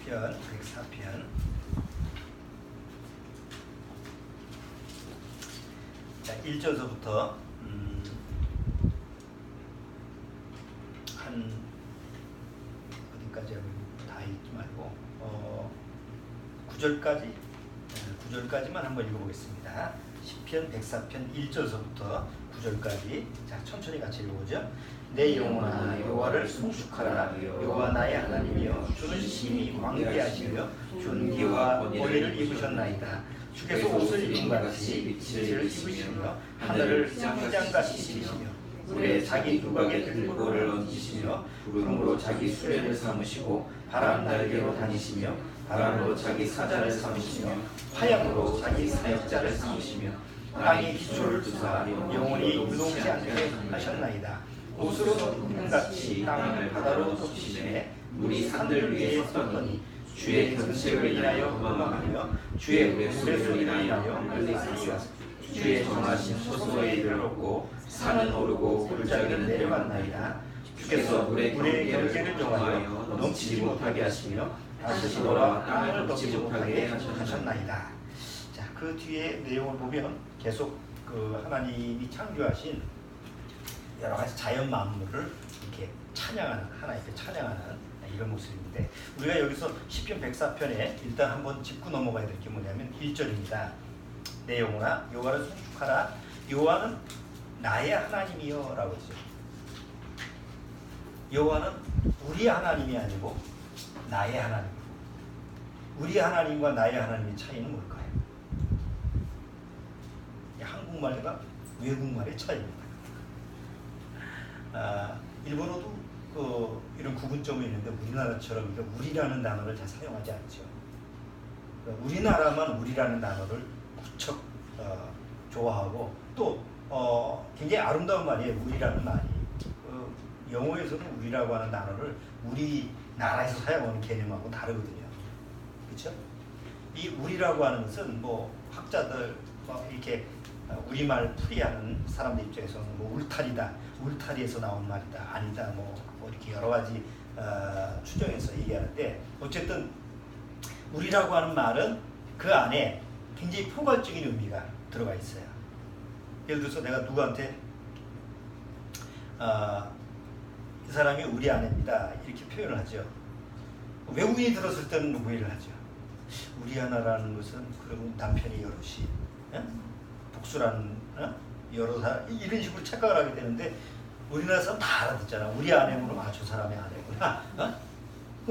시편 104편. 자, 1절서부터 한 어디까지 다 읽지 말고 9절까지만 한번 읽어보겠습니다. 시편 104편 1절서부터 9절까지. 자, 천천히 같이 읽어보죠. 내 영혼아 여호와를 송축하라. 여호와 나의 하나님이여, 주는 심히 광대하시며 존귀와 보리를 입으셨나이다. 주께서 옷을 입은 같이 빛을 입으시며 하늘을 휘장같이 찢으시며 물에 자기 두각에 들보를 얹으시며 구름으로 자기 수레를 삼으시고 바람 날개로 다니시며 바람으로 자기 사자를 삼으시며 화약으로 자기 사역자를 삼으시며 땅에 기초를 두사 영원히 유동치 않게 하셨나이다. 옷으로 덮은 같이 땅을 바다로 덮으시매 물이 산들 위에 섰더니 주의 견책을 인하여 도망하며 주의 우레소를 인하여 멀리 사시와 주의 정하신 소소에 이르렀고 산은 오르고 골짜기는 내려갔나이다. 주께서 물의 경계를 정하여 넘치지 못하게 하시며 다시 돌아 땅을 덮지 못하게 하셨나이다. 자, 그 뒤에 내용을 보면 계속 그 하나님이 창조하신 여러 가지 자연 만물을 이렇게 찬양하는, 하나님께 찬양하는 이런 모습인데, 우리가 여기서 시편 104편에 일단 한번 짚고 넘어가야 될 게 뭐냐면 1절입니다. 내 영혼아 여호와를 송축하라. 여호와는 나의 하나님이여 라고 했죠. 여호와는 우리 하나님이 아니고 나의 하나님이고, 우리 하나님과 나의 하나님의 차이는 뭘까요? 한국말과 외국말의 차이입니다. 일본어도 이런 구분점이 있는데 우리나라처럼 우리라는 단어를 잘 사용하지 않죠. 우리나라만 우리라는 단어를 무척 좋아하고, 또 굉장히 아름다운 말이에요. 우리라는 말이. 영어에서는 우리라고 하는 단어를 우리나라에서 사용하는 개념하고 다르거든요. 그렇죠? 이 우리라고 하는 것은 뭐 학자들 이렇게 우리말 풀이하는 사람들 입장에서는 뭐 울타리다, 울타리에서 나온 말이다, 아니다, 뭐 이렇게 여러 가지 추정해서 얘기하는데, 어쨌든 우리라고 하는 말은 그 안에 굉장히 포괄적인 의미가 들어가 있어요. 예를 들어서 내가 누구한테 이 사람이 우리 아내입니다 이렇게 표현을 하죠. 외국인이 들었을 때는 오해를 하죠. 우리 아내라는 것은 그러면 남편이 여럿이, 복수라는 여러 사람, 이런 식으로 착각을 하게 되는데, 우리나라 사람 다 알아듣잖아. 우리 아내면 저 사람의 아내구나.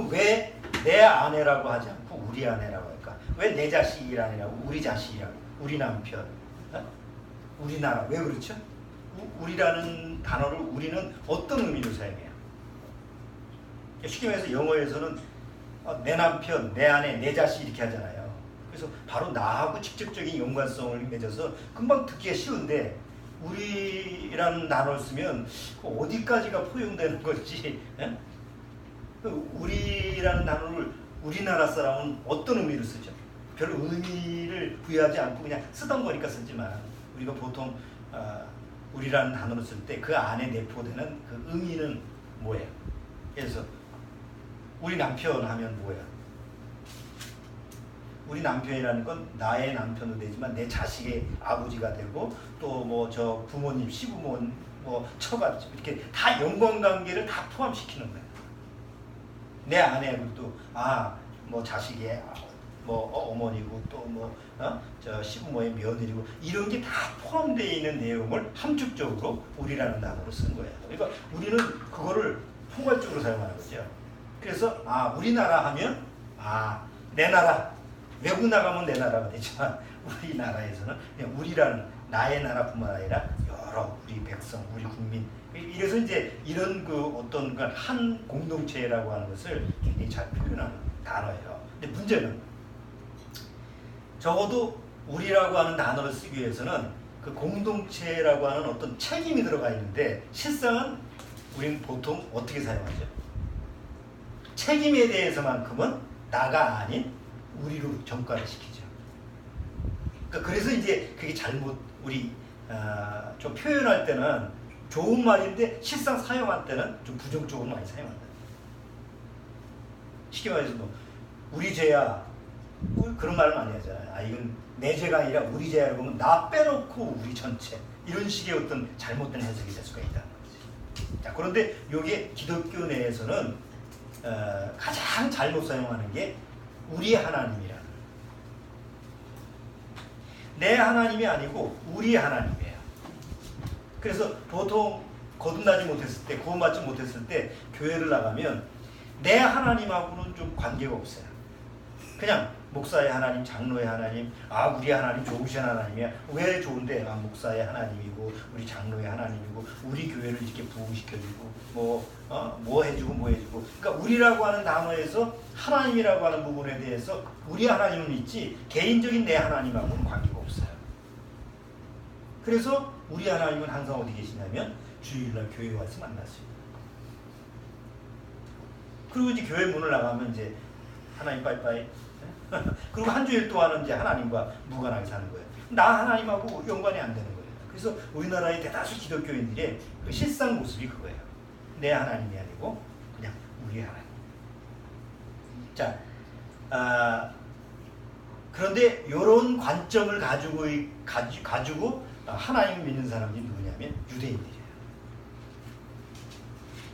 왜 내 아내라고 하지 않고 우리 아내라고 할까? 왜 내 자식이라고 우리 자식이라고, 우리 남편, 우리나라, 왜 그렇죠? 우리라는 단어를 우리는 어떤 의미로 사용해요? 쉽게 말해서 영어에서는 내 남편, 내 아내, 내 자식 이렇게 하잖아요. 그래서 바로 나하고 직접적인 연관성을 맺어서 금방 듣기가 쉬운데, 우리라는 단어를 쓰면 어디까지가 포용되는 건지, 우리라는 단어를 우리나라 사람은 어떤 의미로 쓰죠? 별 의미를 부여하지 않고 그냥 쓰던 거니까 쓰지만, 우리가 보통 우리라는 단어를 쓸 때 그 안에 내포되는 그 의미는 뭐예요? 그래서 우리 남편 하면 뭐예요? 우리 남편이라는 건 나의 남편도 되지만 내 자식의 아버지가 되고, 또 뭐 저 부모님, 시부모, 뭐 처갓, 이렇게 다 연관관계를 다 포함시키는 거예요. 내 아내도 뭐 자식의 뭐 어머니고, 또 뭐 저 시부모의 며느리고, 이런 게 다 포함되어 있는 내용을 함축적으로 우리라는 단어로 쓴 거예요. 그러니까 우리는 그거를 포괄적으로 사용하는 거죠. 그래서 우리나라 하면 내 나라, 외국 나가면 내 나라가 되지만 우리나라에서는 그냥 우리라는 나의 나라뿐만 아니라 여러 우리 백성, 우리 국민, 이래서 이제 이런 그 어떤 한 공동체라고 하는 것을 굉장히 잘 표현하는 단어예요. 근데 문제는 적어도 우리라고 하는 단어를 쓰기 위해서는 그 공동체라고 하는 어떤 책임이 들어가 있는데, 실상은 우리는 보통 어떻게 사용하죠? 책임에 대해서만큼은 나가 아닌 우리로 전가를 시키죠. 그래서 이제 그게 잘못, 우리 좀 표현할 때는 좋은 말인데 실상 사용할 때는 좀 부정적으로 많이 사용한다. 쉽게 말해서 뭐 우리 죄야. 그런 말을 많이 하잖아요. 아, 이건 내 죄가 아니라 우리 죄라고 보면 나 빼놓고 우리 전체. 이런 식의 어떤 잘못된 해석이 될 수가 있다는 거지. 자, 그런데 이게 기독교 내에서는 가장 잘못 사용하는 게 우리 하나님이라는. 내 하나님이 아니고 우리 하나님이에요. 그래서 보통 거듭나지 못했을 때, 구원받지 못했을 때 교회를 나가면 내 하나님하고는 좀 관계가 없어요. 그냥 목사의 하나님, 장로의 하나님, 아 우리 하나님 좋으신 하나님이야. 왜 좋은데? 아 목사의 하나님이고 우리 장로의 하나님이고 우리 교회를 이렇게 부흥시켜주고 뭐 해주고 뭐 해주고. 그러니까 우리라고 하는 단어에서 하나님이라고 하는 부분에 대해서 우리 하나님은 있지 개인적인 내 하나님하고는 관계가 없어요. 그래서 우리 하나님은 항상 어디 계시냐면 주일날 교회에 와서 만났어요. 그리고 이제 교회 문을 나가면 이제 하나님 빠이빠이. 그리고 한 주일 동안은 이제 하나님과 무관하게 사는 거예요. 나 하나님하고 연관이 안 되는 거예요. 그래서 우리나라의 대다수 기독교인들의 그 실상 모습이 그거예요. 내 하나님이 아니고 그냥 우리 하나님. 자, 그런데 이런 관점을 가지고 하나님을 믿는 사람들이 누구냐면 유대인들이에요.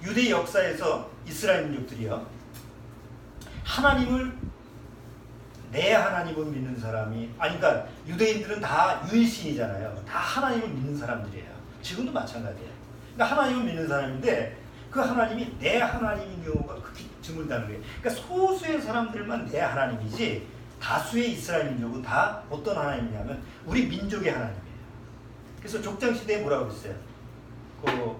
유대 역사에서 이스라엘 민족들이요, 하나님을 내 하나님을 믿는 사람이 그러니까 유대인들은 다 유일신이잖아요. 다 하나님을 믿는 사람들이에요. 지금도 마찬가지예요. 그러니까 하나님을 믿는 사람인데 그 하나님이 내 하나님인 경우가 그렇게 드물다는 거예요. 그러니까 소수의 사람들만 내 하나님이지 다수의 이스라엘 민족은 다 어떤 하나님이냐면 우리 민족의 하나님이에요. 그래서 족장시대에 뭐라고 그랬어요? 그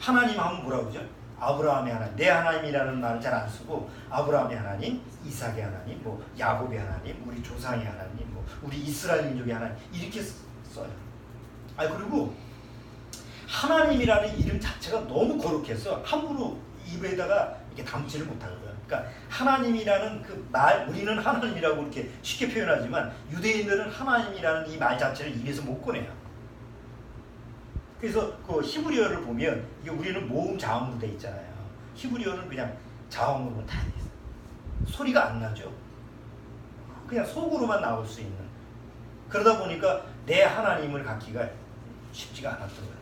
하나님 하면 뭐라고 그러죠? 아브라함의 하나님, 내 하나님이라는 말을 잘 안 쓰고 아브라함의 하나님, 이삭의 하나님, 뭐 야곱의 하나님, 우리 조상의 하나님, 뭐 우리 이스라엘 민족의 하나님 이렇게 써요. 그리고 하나님이라는 이름 자체가 너무 거룩해서 함부로 입에다가 이렇게 담지를 못하거든요. 그러니까 하나님이라는 그 말, 우리는 하나님이라고 이렇게 쉽게 표현하지만 유대인들은 하나님이라는 이 말 자체를 입에서 못 꺼내요. 그래서 그 히브리어를 보면 이게 우리는 모음 자음으로 돼 있잖아요. 히브리어는 그냥 자음으로 다 돼 있어요. 소리가 안 나죠. 그냥 속으로만 나올 수 있는. 그러다 보니까 내 하나님을 갖기가 쉽지가 않았던 거예요.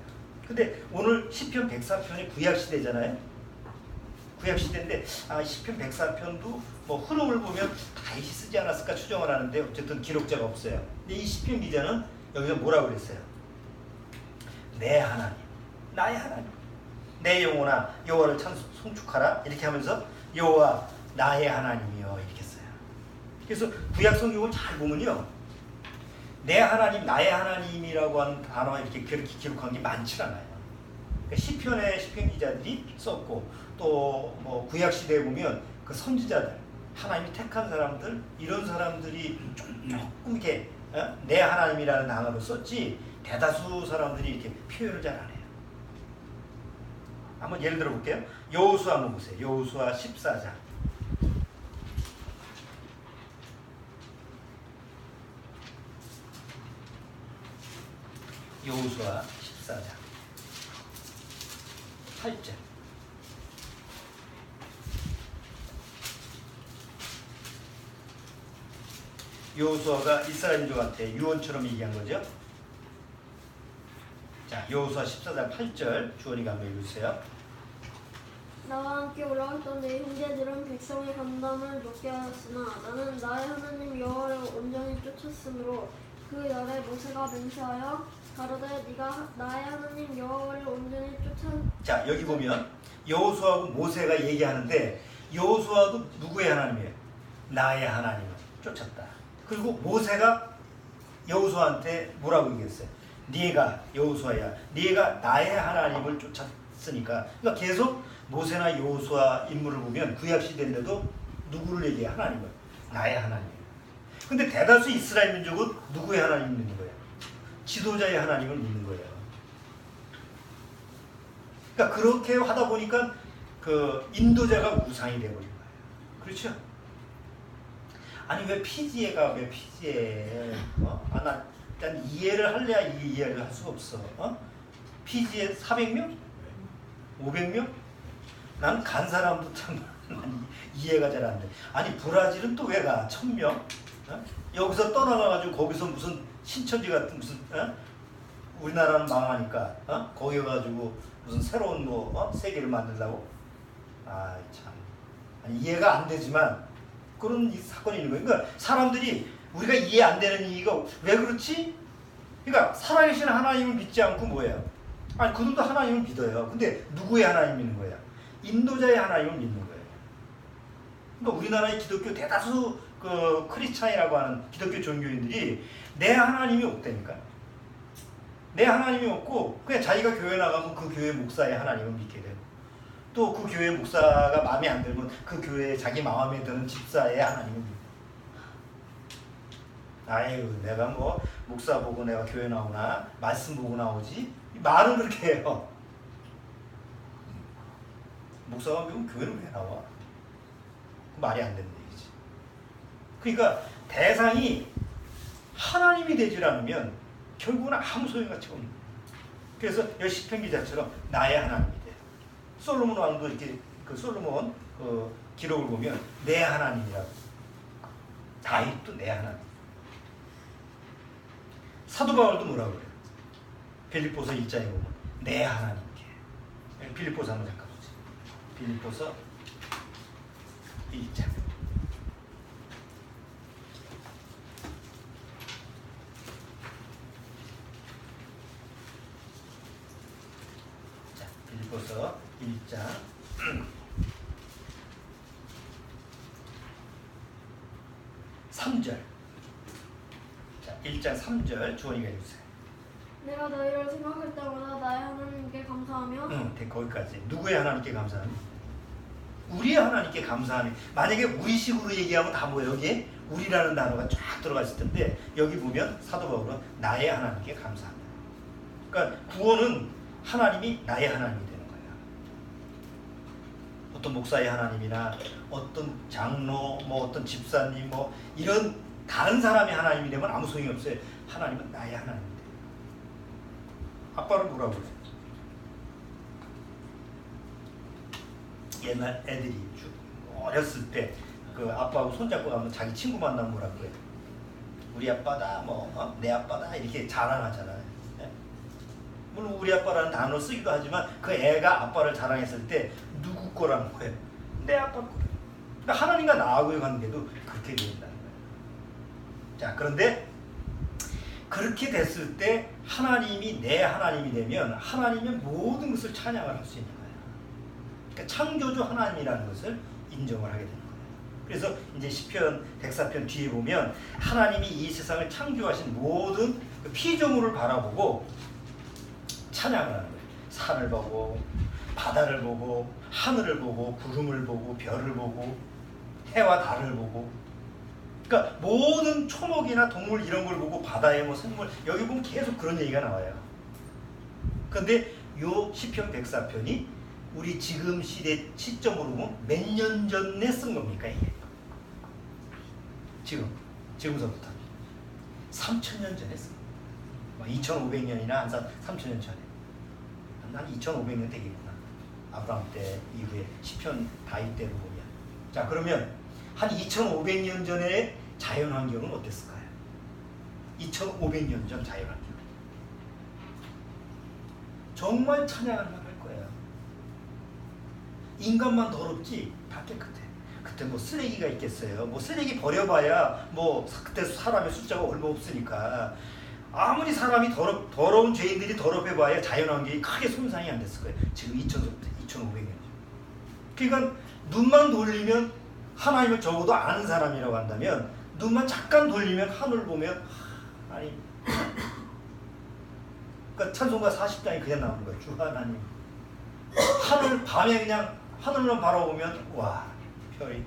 근데 오늘 시편 104편이 구약시대잖아요. 구약시대인데 시편 104편도 뭐 흐름을 보면 다윗이 쓰지 않았을까 추정을 하는데 어쨌든 기록자가 없어요. 근데 이 시편 기자는 여기서 뭐라고 그랬어요? 내 하나님, 나의 하나님, 내 영혼아 여호와를 참 송축하라 이렇게 하면서 여호와 나의 하나님이여 이렇게 써요. 그래서 구약 성경을 잘 보면요, 내 하나님, 나의 하나님이라고 하는 단어가 이렇게 그렇게 기록한 게 많지 않아요. 그러니까 시편의 시편 기자들이 썼고 또 뭐 구약 시대에 보면 그 선지자들, 하나님이 택한 사람들, 이런 사람들이 조금 이렇게 내 하나님이라는 단어로 썼지. 대다수 사람들이 이렇게 표현을 잘 안 해요. 한번 예를 들어 볼게요. 여호수아 한번 보세요. 여호수아 14장. 여호수아 14장 8절. 여호수아가 이스라엘 민족한테 유언처럼 얘기한 거죠. 자, 여호수아 14장 8절 주원이가 한번 읽어주세요. 나와 함께 올라갔던 내 형제들은 백성의 감당을 높게 하였으나 나는 나의 하나님 여호와를 온전히 쫓았으므로 그 날에 모세가 맹세하여 가로되 네가 나의 하나님 여호와를 온전히 자, 여기 보면 여호수아하고 모세가 얘기하는데 여호수아도 누구의 하나님이에요? 나의 하나님을 쫓았다. 그리고 모세가 여호수아한테 뭐라고 얘기했어요? 네가 여호수아야, 네가 나의 하나님을 쫓았으니까. 그러니까 계속 모세나 여호수아 인물을 보면 구약 시대인데도 누구를 얘기해? 하나님을. 나의 하나님. 근데 대다수 이스라엘 민족은 누구의 하나님을 믿는 거예요? 지도자의 하나님을 믿는 거예요. 그러니까 그렇게 하다 보니까 그 인도자가 우상이 되어버린 거예요. 그렇죠? 아니 왜 피지에가 왜 피지에? 난 이해를 할래야 이해를 할 수가 없어. 피지에 400명? 500명? 난 간 사람도 참 아니, 이해가 잘 안 돼. 아니 브라질은 또 왜 가? 1000명? 어? 여기서 떠나가가지고 거기서 무슨 신천지 같은 무슨 우리나라는 망하니까 거기 가가지고 무슨 새로운 세계를 만들려고? 아 참 이해가 안 되지만 그런 사건이 있는 거예요. 그러니까 사람들이 우리가 이해 안 되는 이유가 왜 그렇지? 그러니까 살아계신 하나님을 믿지 않고 뭐예요? 아니 그들도 하나님을 믿어요. 근데 누구의 하나님 믿는 거예요? 인도자의 하나님을 믿는 거예요. 그러니까 우리나라의 기독교 대다수 그 크리스찬이라고 하는 기독교 종교인들이 내 하나님이 없다니까. 내 하나님이 없고 그냥 자기가 교회 나가면 그 교회 목사의 하나님을 믿게 되고 또 그 교회 목사가 마음에 안 들면 그 교회에 자기 마음에 드는 집사의 하나님을 믿고 아유 내가 뭐 목사 보고 내가 교회 나오나 말씀 보고 나오지 말은 그렇게 해요. 목사가 그럼 교회를 왜 나와? 말이 안 되는 얘기지. 그러니까 대상이 하나님이 되질 않으면 결국은 아무 소용가치가 없는 거예요. 그래서 시편 기자처럼 나의 하나님이 돼요. 솔로몬 왕도 이렇게 그 솔로몬 기록을 보면 내 하나님이라고. 다윗도 내 하나님. 사도 바울도 뭐라고 그래요? 빌립보서 1장에 보면 내 하나님께. 빌립보서 한번 잠깐 보세요. 빌립보서 1장. 자, 빌립보서 1장. 3절. 자, 1장 3절 주원이가 해주세요. 내가 너희를 생각할 때마다 나의 하나님께 감사하며 거기까지. 누구의 하나님께 감사하니? 우리의 하나님께 감사하니. 만약에 우리식으로 얘기하면 다 뭐예요? 여기에 우리라는 단어가 쫙 들어가 있을 텐데 여기 보면 사도 바울은 나의 하나님께 감사합니다. 그러니까 구원은 하나님이 나의 하나님이 되는 거예요. 어떤 목사의 하나님이나 어떤 장로, 어떤 집사님, 이런 다른 사람의 하나님이 되면 아무 소용이 없어요. 하나님은 나의 하나님이 돼요. 아빠는 뭐라고 그래요? 옛날 애들이 어렸을 때 그 아빠하고 손잡고 가면 자기 친구 만나면 뭐라고 그래요? 우리 아빠다, 내 아빠다 이렇게 자랑하잖아요. 네? 물론 우리 아빠라는 단어 쓰기도 하지만 그 애가 아빠를 자랑했을 때 누구 거라는 거예요? 내 아빠 거. 그러니까 하나님과 나하고의 관계도 그렇게 된다는 거예요. 자, 그런데 그렇게 됐을 때 하나님이 내 하나님이 되면 하나님의 모든 것을 찬양을 할 수 있는 거예요. 그러니까 창조주 하나님이라는 것을 인정을 하게 되는 거예요. 그래서 이제 시편 104편 뒤에 보면 하나님이 이 세상을 창조하신 모든 그 피조물을 바라보고 찬양을 하는 거예요. 산을 보고 바다를 보고 하늘을 보고 구름을 보고 별을 보고 해와 달을 보고 그러니까 모든 초목이나 동물 이런 걸 보고 바다의 생물 여기 보면 계속 그런 얘기가 나와요. 그런데 요 시편 104편이 우리 지금 시대 시점으로 보면 몇 년 전에 쓴 겁니까 이게? 지금서부터 3000년 전에 쓴 거예요. 2500년이나 한 3000년 전에 한 2500년 되겠구나. 아브라함 때 이후에 시편 다윗 때로 보면 자 그러면 한 2500년 전에 자연환경은 어땠을까요? 2500년 전 자연환경 정말 찬양할 만할 거예요. 인간만 더럽지 다 깨끗해. 그때 쓰레기가 있겠어요. 쓰레기 버려봐야 그때 사람의 숫자가 얼마 없으니까 아무리 사람이 더러운 죄인들이 더럽혀봐야 자연환경이 크게 손상이 안 됐을 거예요. 지금 2000부터 2500년 그러니까 눈만 돌리면 하나님을 적어도 아는 사람이라고 한다면 눈만 잠깐 돌리면 하늘을 보면 아니 그러니까 찬송가 40장이 그냥 나오는 거예요. 주 하나님 하늘 밤에 그냥 하늘만 바라보면 와 별이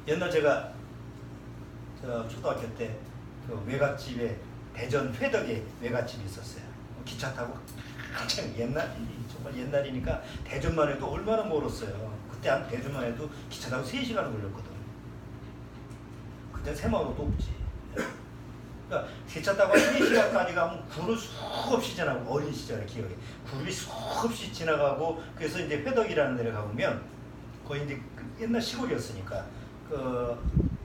옛날 제가 초등학교 때 그 외갓집에 대전 회덕에 외갓집이 있었어요. 기차 타고 한참 정말 옛날이니까 대전만 해도 얼마나 멀었어요. 그때 한 대전만 해도 기차 타고 3시간 걸렸거든. 그때 새마을호도 없지. 그러니까 기차 타고 3시간까지 가면 구를 수없이 지나고 어린 시절에 기억에 구름이 수없이 지나가고 그래서 이제 회덕이라는 데를 가보면 거의 이제 옛날 시골이었으니까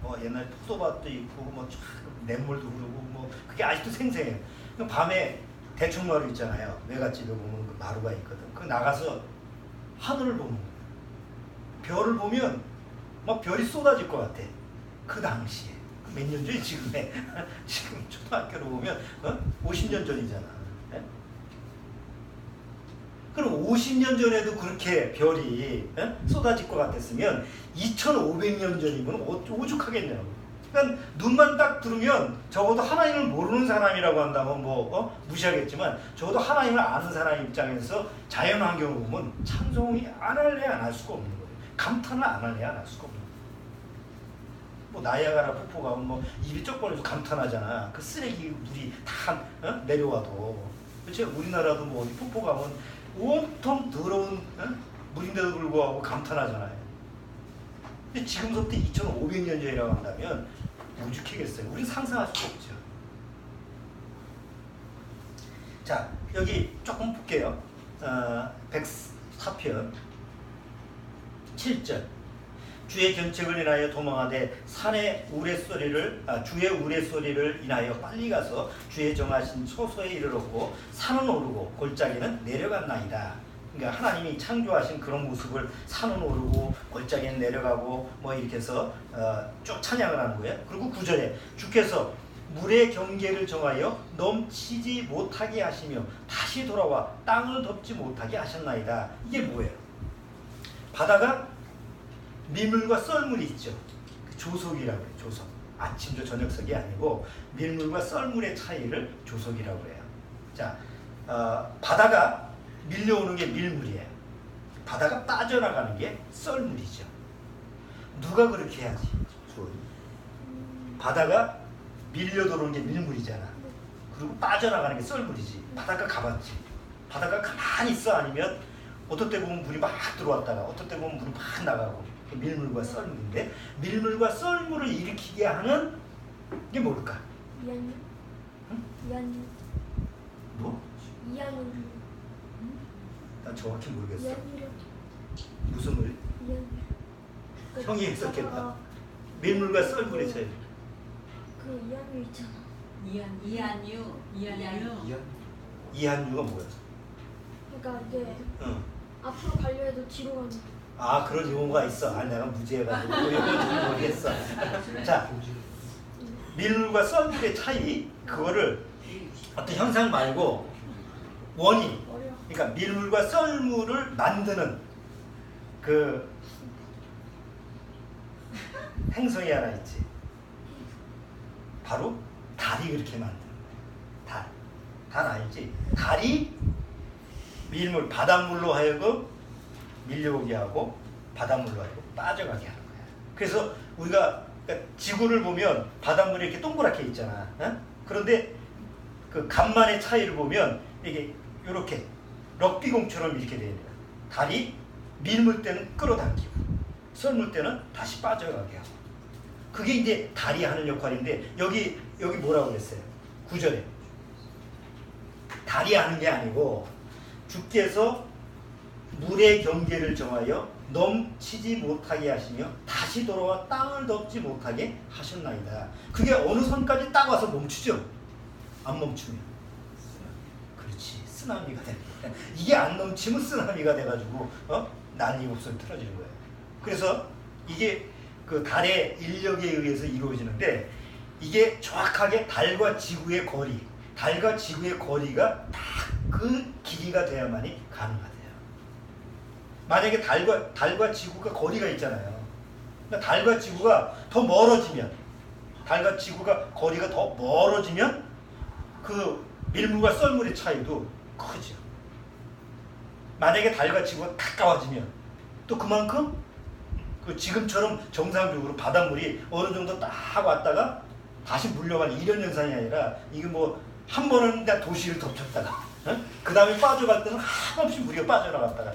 뭐 옛날 포도밭도 있고 뭐 쫙 냇물도 흐르고 뭐 그게 아직도 생생해요. 밤에 대청마루 있잖아요. 외갓집에 보면 그 마루가 있거든. 그 나가서 하늘을 보는 거예요. 별을 보면 막 별이 쏟아질 것 같아. 그 당시에 몇 년 전이 지금에 지금 초등학교로 보면 50년 전이잖아. 네? 그럼 50년 전에도 그렇게 별이 쏟아질 것 같았으면 2500년 전이면 오죽하겠냐고. 그러니까 눈만 딱 들으면 적어도 하나님을 모르는 사람이라고 한다면 무시하겠지만 적어도 하나님을 아는 사람 입장에서 자연환경을 보면 찬송이 안 할래 안 할 수가 없는 거예요. 감탄을 안 할래 안 할 수가 없는 거예요. 뭐 나이아가라 폭포 가면 뭐 입이 쩍벌려서 감탄하잖아. 그 쓰레기 물이 다 내려와도. 그렇지? 우리나라도 뭐 어디 폭포 가면 온통 더러운 물인데도 불구하고 감탄하잖아요. 근데 지금부터 2500년 전이라고 한다면 오죽하겠어요. 우리 상상할 수 없죠. 자, 여기 조금 볼게요. 104편 7절 주의 견책을 인하여 도망하되 주의 우레소리를 인하여 빨리 가서 주의 정하신 초소에 이르렀고 산은 오르고 골짜기는 내려갔나이다. 그러니까 하나님이 창조하신 그런 모습을 산은 오르고 골짜기는 내려가고 뭐 이렇게 해서 쭉 찬양을 하는 거예요. 그리고 9절에 주께서 물의 경계를 정하여 넘치지 못하게 하시며 다시 돌아와 땅을 덮지 못하게 하셨나이다. 이게 뭐예요? 바다가 밀물과 썰물이 있죠. 조석이라고 해요. 조석. 아침조 저녁석이 아니고 밀물과 썰물의 차이를 조석이라고 해요. 자, 바다가 밀려오는 게 밀물이에요. 바다가 빠져나가는 게 썰물이죠. 누가 그렇게 해야지? 바다가 밀려들어오는 게 밀물이잖아. 그리고 빠져나가는 게 썰물이지. 바닷가 가봤지? 바다가 가만히 있어? 아니면 어떨 때 보면 물이 막 들어왔다가 어떨 때 보면 물이 막 나가고. 밀물과 썰물인데 밀물과 썰물을 일으키게 하는 게 뭘까? 이한유? 응? 이한유? 뭐? 이한유? 난 정확히 모르겠어. 이한유? 무슨 물? 이한유? 형이 했었겠다. 밀물과 썰물의 차이. 그 이한유 있잖아. 이한유. 이한유가 뭐야? 그러니까 이게 응. 앞으로 가려 해도 뒤로 가는 거. 아, 그런 용어가 있어. 아, 내가 무지해가지고 용어인지 모르겠어. 자, 밀물과 썰물의 차이, 그거를 어떤 현상 말고 원인, 어려. 그러니까 밀물과 썰물을 만드는 그 행성이 하나 있지. 바로 달이 그렇게 만드는 거야. 달 알지? 달이 밀물, 바닷물로 하여금 밀려오게 하고 바닷물로 하여금 빠져가게 하는 거야. 그래서 우리가 그러니까 지구를 보면 바닷물이 이렇게 동그랗게 있잖아. 그런데 그 간만의 차이를 보면 이게 이렇게 럭비공처럼 이렇게 되는 거야. 달이 밀물 때는 끌어당기고 썰물 때는 다시 빠져가게 하고. 그게 이제 달이 하는 역할인데 여기 뭐라고 그랬어요? 9절에 달이 하는 게 아니고 주께서 물의 경계를 정하여 넘치지 못하게 하시며 다시 돌아와 땅을 덮지 못하게 하셨나이다. 그게 어느 선까지 딱 와서 멈추죠? 안 멈추면. 그렇지. 쓰나미가 됩니다. 이게 안 넘치면 쓰나미가 돼가지고 난리 목소리 틀어지는 거예요. 그래서 이게 그 달의 인력에 의해서 이루어지는데 이게 정확하게 달과 지구의 거리, 달과 지구의 거리가 딱 그 길이가 돼야만이 가능하대요. 만약에 달과 지구가 거리가 있잖아요. 그러니까 달과 지구가 더 멀어지면, 달과 지구가 거리가 더 멀어지면 그 밀물과 썰물의 차이도 크죠. 만약에 달과 지구가 가까워지면 또 그만큼 그 지금처럼 정상적으로 바닷물이 어느 정도 딱 왔다가 다시 물려가는 이런 현상이 아니라 이게 뭐 한 번은 그냥 도시를 덮쳤다가 그 다음에 빠져갈 때는 한없이 물이 빠져나갔다가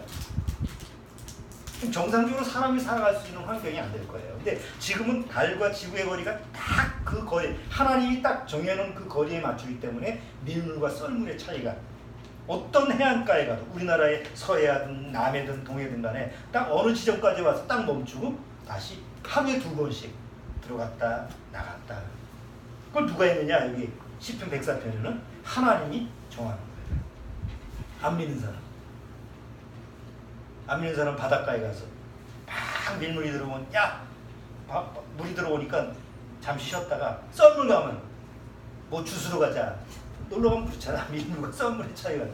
정상적으로 사람이 살아갈 수 있는 환경이 안 될 거예요. 근데 지금은 달과 지구의 거리가 딱 그 거리, 하나님이 딱 정해놓은 그 거리에 맞추기 때문에 밀물과 썰물의 차이가 어떤 해안가에 가도 우리나라의 서해든 남해든 동해든 간에 딱 어느 지점까지 와서 딱 멈추고 다시 하루에 2번씩 들어갔다 나갔다. 그걸 누가 했느냐? 여기 시편 104편에는 하나님이 정하는 거예요. 안 믿는 사람. 안 믿는 사람 바닷가에 가서 막 밀물이 들어오면 물이 들어오니까 잠시 쉬었다가 썰물 가면 뭐 주스로 가자. 놀러 가면 그렇잖아. 밀물과 썰물의 차이가.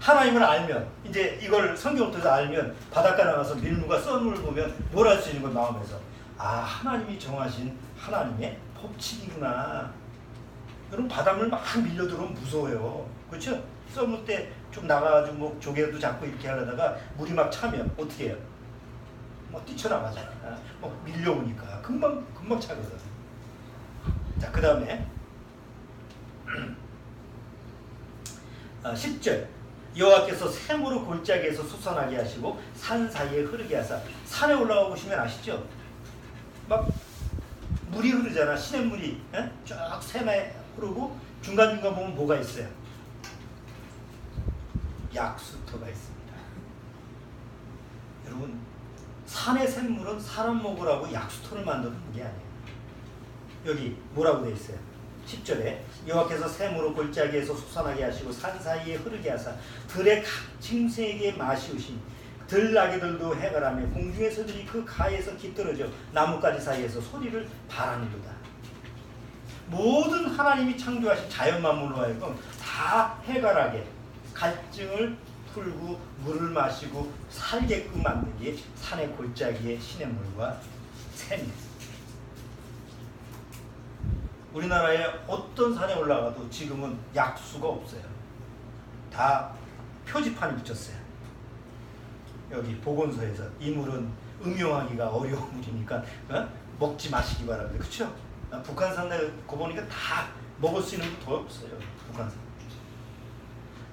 하나님을 알면 이제 이걸 성경을 통해서 알면 바닷가 나가서 밀물과 썰물을 보면 뭘 할 수 있는 건 마음에서 하나님이 정하신 하나님의 법칙이구나. 여러분 바닷물 막 밀려 들어오면 무서워요. 그렇죠? 썰물 때 좀 나가가지고 뭐 조개도 잡고 이렇게 하려다가 물이 막 차면 어떻게 해요? 뭐 뛰쳐나가잖아. 뭐 밀려오니까 금방 차거든. 자, 그 다음에 10절 여호와께서 샘으로 골짜기에서 솟아나게 하시고 산 사이에 흐르게 하사. 산에 올라가 보시면 아시죠? 막 물이 흐르잖아. 시냇물이 쭉 샘에 흐르고 중간중간 보면 뭐가 있어요? 약수터가 있습니다. 여러분 산의 샘물은 사람 먹으라고 약수터를 만드는 게 아니에요. 여기 뭐라고 되어 있어요? 10절에 여호와께서 샘으로 골짜기에서 솟아나게 하시고 산 사이에 흐르게 하사 들의 각 짐승에게 마시우시니 들나귀들도 해가라며 공중의 새들이 그 가에서 깃들어져 나뭇가지 사이에서 소리를 바라니로다. 모든 하나님이 창조하신 자연 만물로 하여금 다 해가라게 갈증을 풀고 물을 마시고 살게끔 만든 게 산의 골짜기의 시냇물과 샘입니다. 우리나라에 어떤 산에 올라가도 지금은 약수가 없어요. 다 표지판이 붙였어요. 여기 보건소에서 이 물은 음용하기가 어려운 물이니까 먹지 마시기 바랍니다. 그렇죠? 북한산에 거 보니까 다 먹을 수 있는 거 더 없어요. 북한산.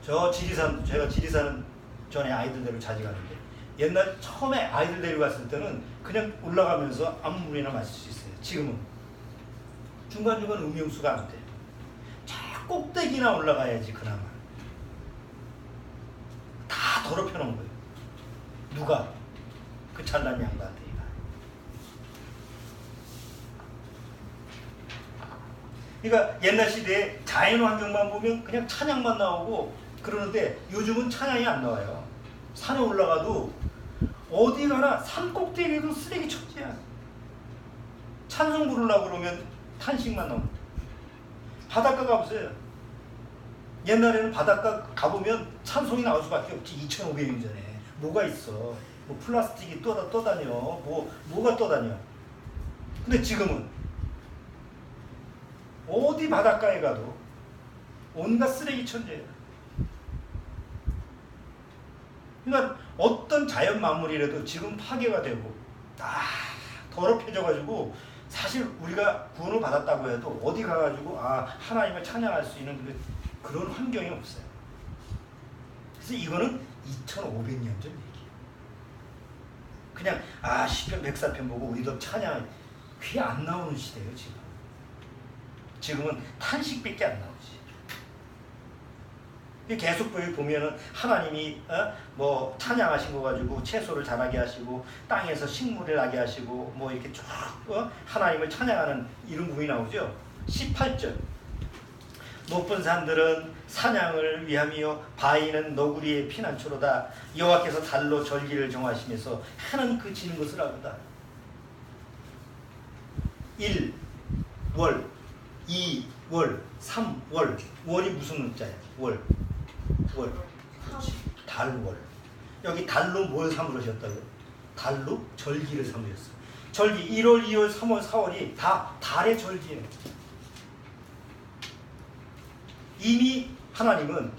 제가 지리산 전에 아이들 데리고 자주 가는데 옛날 처음에 아이들 데리고 갔을 때는 그냥 올라가면서 아무 물이나 마실 수 있어요. 지금은 중간중간 음용수가 안 돼. 저 꼭대기나 올라가야지 그나마. 다 더럽혀 놓은 거예요. 누가? 그 잘난 양반들이. 그러니까 옛날 시대에 자연 환경만 보면 그냥 찬양만 나오고 그러는데 요즘은 찬양이 안 나와요. 산에 올라가도 어디 가나 산 꼭대기에도 쓰레기 천지야. 찬송 부르려고 그러면 탄식만 나옵니다. 바닷가 가보세요. 옛날에는 바닷가 가보면 찬송이 나올 수밖에 없지. 2500년 전에 뭐가 있어? 뭐 플라스틱이 떠다녀. 뭐가 떠다녀. 근데 지금은 어디 바닷가에 가도 온갖 쓰레기 천재예요. 그러니까 어떤 자연 만물이라도 지금 파괴가 되고 다 더럽혀져가지고 사실 우리가 구원을 받았다고 해도 어디 가가지고 하나님을 찬양할 수 있는 그런 환경이 없어요. 그래서 이거는 2500년 전 얘기예요. 그냥 시편 104편 보고 우리도 찬양 귀에 안 나오는 시대예요. 지금은 탄식밖에 안 나오지. 계속 보면은 하나님이 뭐 찬양하신 거 가지고 채소를 자라게 하시고 땅에서 식물을 나게 하시고 뭐 이렇게 쭉 하나님을 찬양하는 이런 부분이 나오죠. 18절 높은 산들은 사냥을 위함이요 바위는 너구리의 피난처로다. 여호와께서 달로 절기를 정하시면서 해는 그 지는 것을 알고다. 1월 2월 3월 월이 무슨 문자야? 월 그렇지. 달월. 여기 달로 뭘 삼으셨다고요? 달로 절기를 삼으셨어요. 절기 1월 2월 3월 4월이 다 달의 절기예요. 이미 하나님은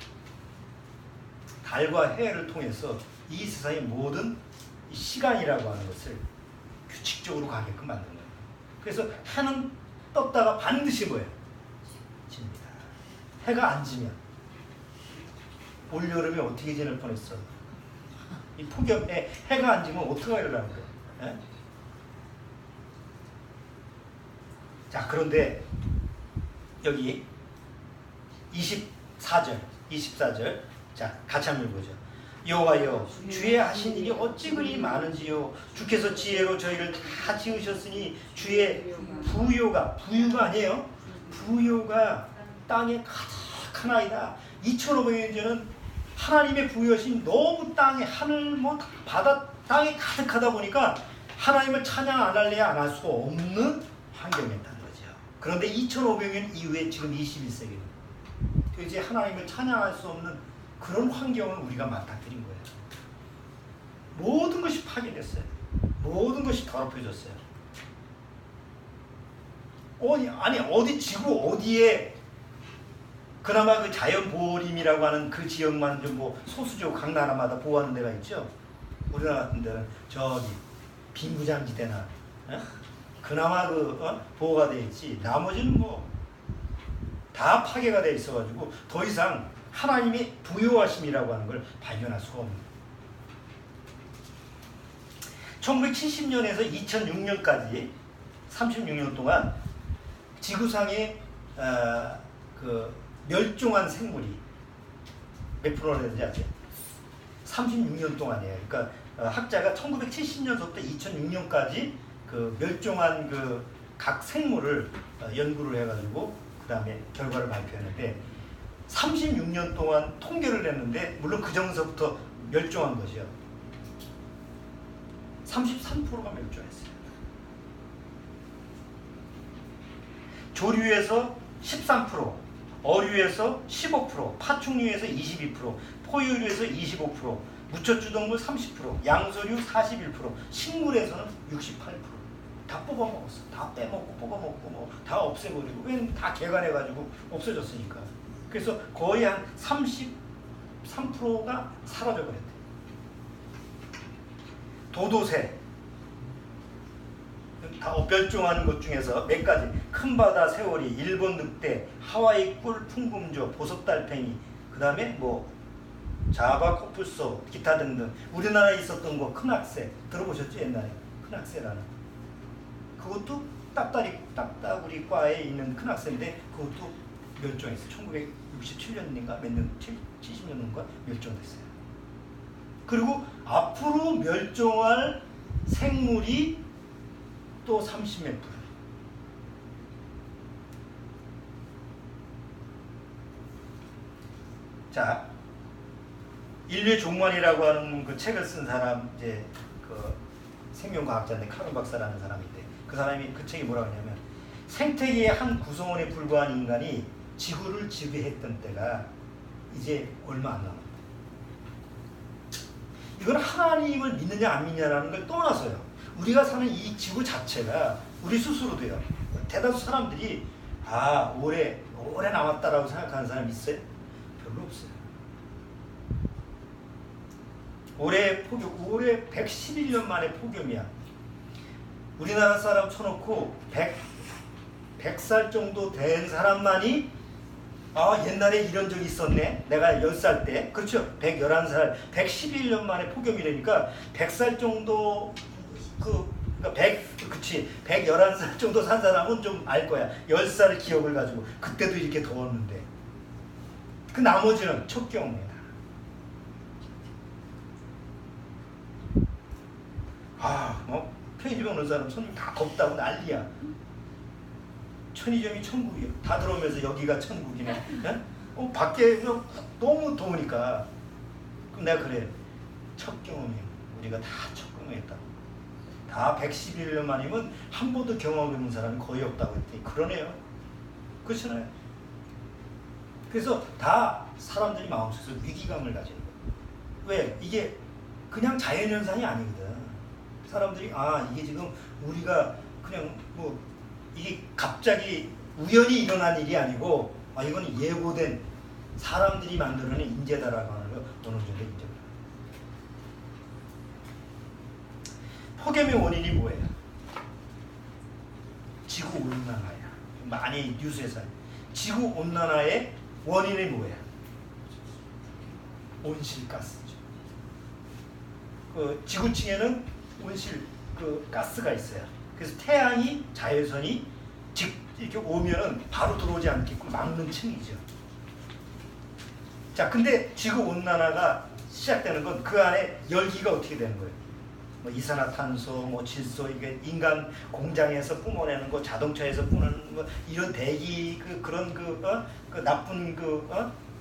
달과 해를 통해서 이 세상의 모든 시간이라고 하는 것을 규칙적으로 가게끔 만든 거예요. 그래서 해는 떴다가 반드시 뭐예요? 집니다. 해가 안 지면 올여름에 어떻게 지낼 뻔했어? 이 폭염에 해가 안 지면 어떻게 하려고 그래? 자, 그런데 여기 24절. 자, 같이 한번 읽어보죠. 여호와여 주의 하신 일이 어찌 그리 많은지요. 주께서 지혜로 저희를 다 지으셨으니 주의 부유가 아니에요. 부유가 땅에 가득하나이다. 2500년 전은 하나님의 부유하신 너무 땅에 하늘 뭐 바다 땅에 가득하다 보니까 하나님을 찬양 안 할래야 안 할 수 없는 환경이었다는 거죠. 그런데 2500년 이후에 지금 21세기는 이제 하나님을 찬양할 수 없는 그런 환경을 우리가 맞닥뜨린 거예요. 모든 것이 파괴됐어요. 모든 것이 더럽혀졌어요. 아니 어디 지구 어디에 그나마 그 자연 보호림이라고 하는 그 지역만 좀 뭐 소수지역 각 나라마다 보호하는 데가 있죠. 우리나라 같은 데는 저기 빈부장지대나 그나마 보호가 돼 있지. 나머지는 뭐 다 파괴가 돼 있어가지고 더 이상 하나님의 부요하심이라고 하는 걸 발견할 수가 없는 거예요. 1970년에서 2006년까지 36년 동안 지구상에 그 멸종한 생물이 몇 프로나 되는지 아세요? 36년 동안이에요. 그러니까 학자가 1970년서부터 2006년까지 그 멸종한 그 각 생물을 연구를 해가지고 그 다음에 결과를 발표했는데 36년 동안 통계를 했는데 물론 그 전서부터 멸종한 거죠. 33%가 멸종했어요. 조류에서 13%, 어류에서 15%, 파충류에서 22%, 포유류에서 25%, 무척주동물 30%, 양서류 41%, 식물에서는 68%. 다 뽑아먹었어. 다 빼먹고 뽑아먹고 뭐 다 없애버리고. 왜냐면 다 개간해가지고 없어졌으니까. 그래서 거의 한 33%가 사라져버렸대. 도도새 다 멸종하는 것 중에서 몇 가지. 큰바다 새오리, 일본 늑대, 하와이 꿀 풍금조, 보석달팽이, 그 다음에 뭐 자바 코뿔소, 기타 등등. 우리나라에 있었던 거 큰악새 들어보셨죠? 옛날에 큰악새라는. 그것도 딱따구리 과에 있는 큰악새인데 그것도 멸종했어요. 1967년인가 몇 년, 70년인가 멸종됐어요. 그리고 앞으로 멸종할 생물이 또 30몇 프로. 자, 인류의 종말이라고 하는 그 책을 쓴 사람, 이제 그 생명과학자인데 카론 박사라는 사람인데 그 사람이 그 책이 뭐라고 하냐면 생태계의 한 구성원에 불과한 인간이 지구를 지배했던 때가 이제 얼마 안 남았다. 이건 하나님을 믿느냐 안 믿느냐라는 걸 떠나서요. 우리가 사는 이 지구 자체가 우리 스스로도요. 대다수 사람들이 오래 남았다라고 생각하는 사람 있어요? 별로 없어요. 올해 111년 만에 폭염이야. 우리나라 사람 쳐놓고 100살 정도 된 사람만이 옛날에 이런 적이 있었네. 내가 10살 때. 그렇죠. 111살, 111년 만에 폭염이라니까 100살 정도 그러니까 111살 정도 산 사람은 좀 알 거야. 10살 기억을 가지고 그때도 이렇게 더웠는데. 그 나머지는 첫 경우입니다. 편의점에 오는 사람 손님 다 덥다고 난리야. 편의점이 천국이야. 다 들어오면서 여기가 천국이네. 밖에 너무 더우니까. 그럼 내가 그래. 첫 경험이 우리가 다 첫 경험했다. 다 111년 만이면 한 번도 경험해본 사람이 거의 없다고 했더니 그러네요. 그렇잖아요. 그래서 다 사람들이 마음속에서 위기감을 가지는 거예요. 왜? 이게 그냥 자연현상이 아니거든. 사람들이 이게 지금 우리가 그냥 뭐 이게 갑자기 우연히 일어난 일이 아니고 이건 예고된 사람들이 만들어낸 인재다라고 하는 걸 어느 정도 인정을 합니다. 폭염의 원인이 뭐예요? 지구온난화야. 많이 뉴스에서 지구온난화의 원인이 뭐예요? 온실가스죠. 그 지구층에는 온실 가스가 있어요. 그래서 태양이 자외선이 이렇게 오면은 바로 들어오지 않게끔 막는 층이죠. 자, 근데 지구 온난화가 시작되는 건 그 안에 열기가 어떻게 되는 거예요? 뭐 이산화탄소, 뭐 질소, 이게 인간 공장에서 뿜어내는 거, 자동차에서 뿜어내는 거, 이런 대기 그런 그 나쁜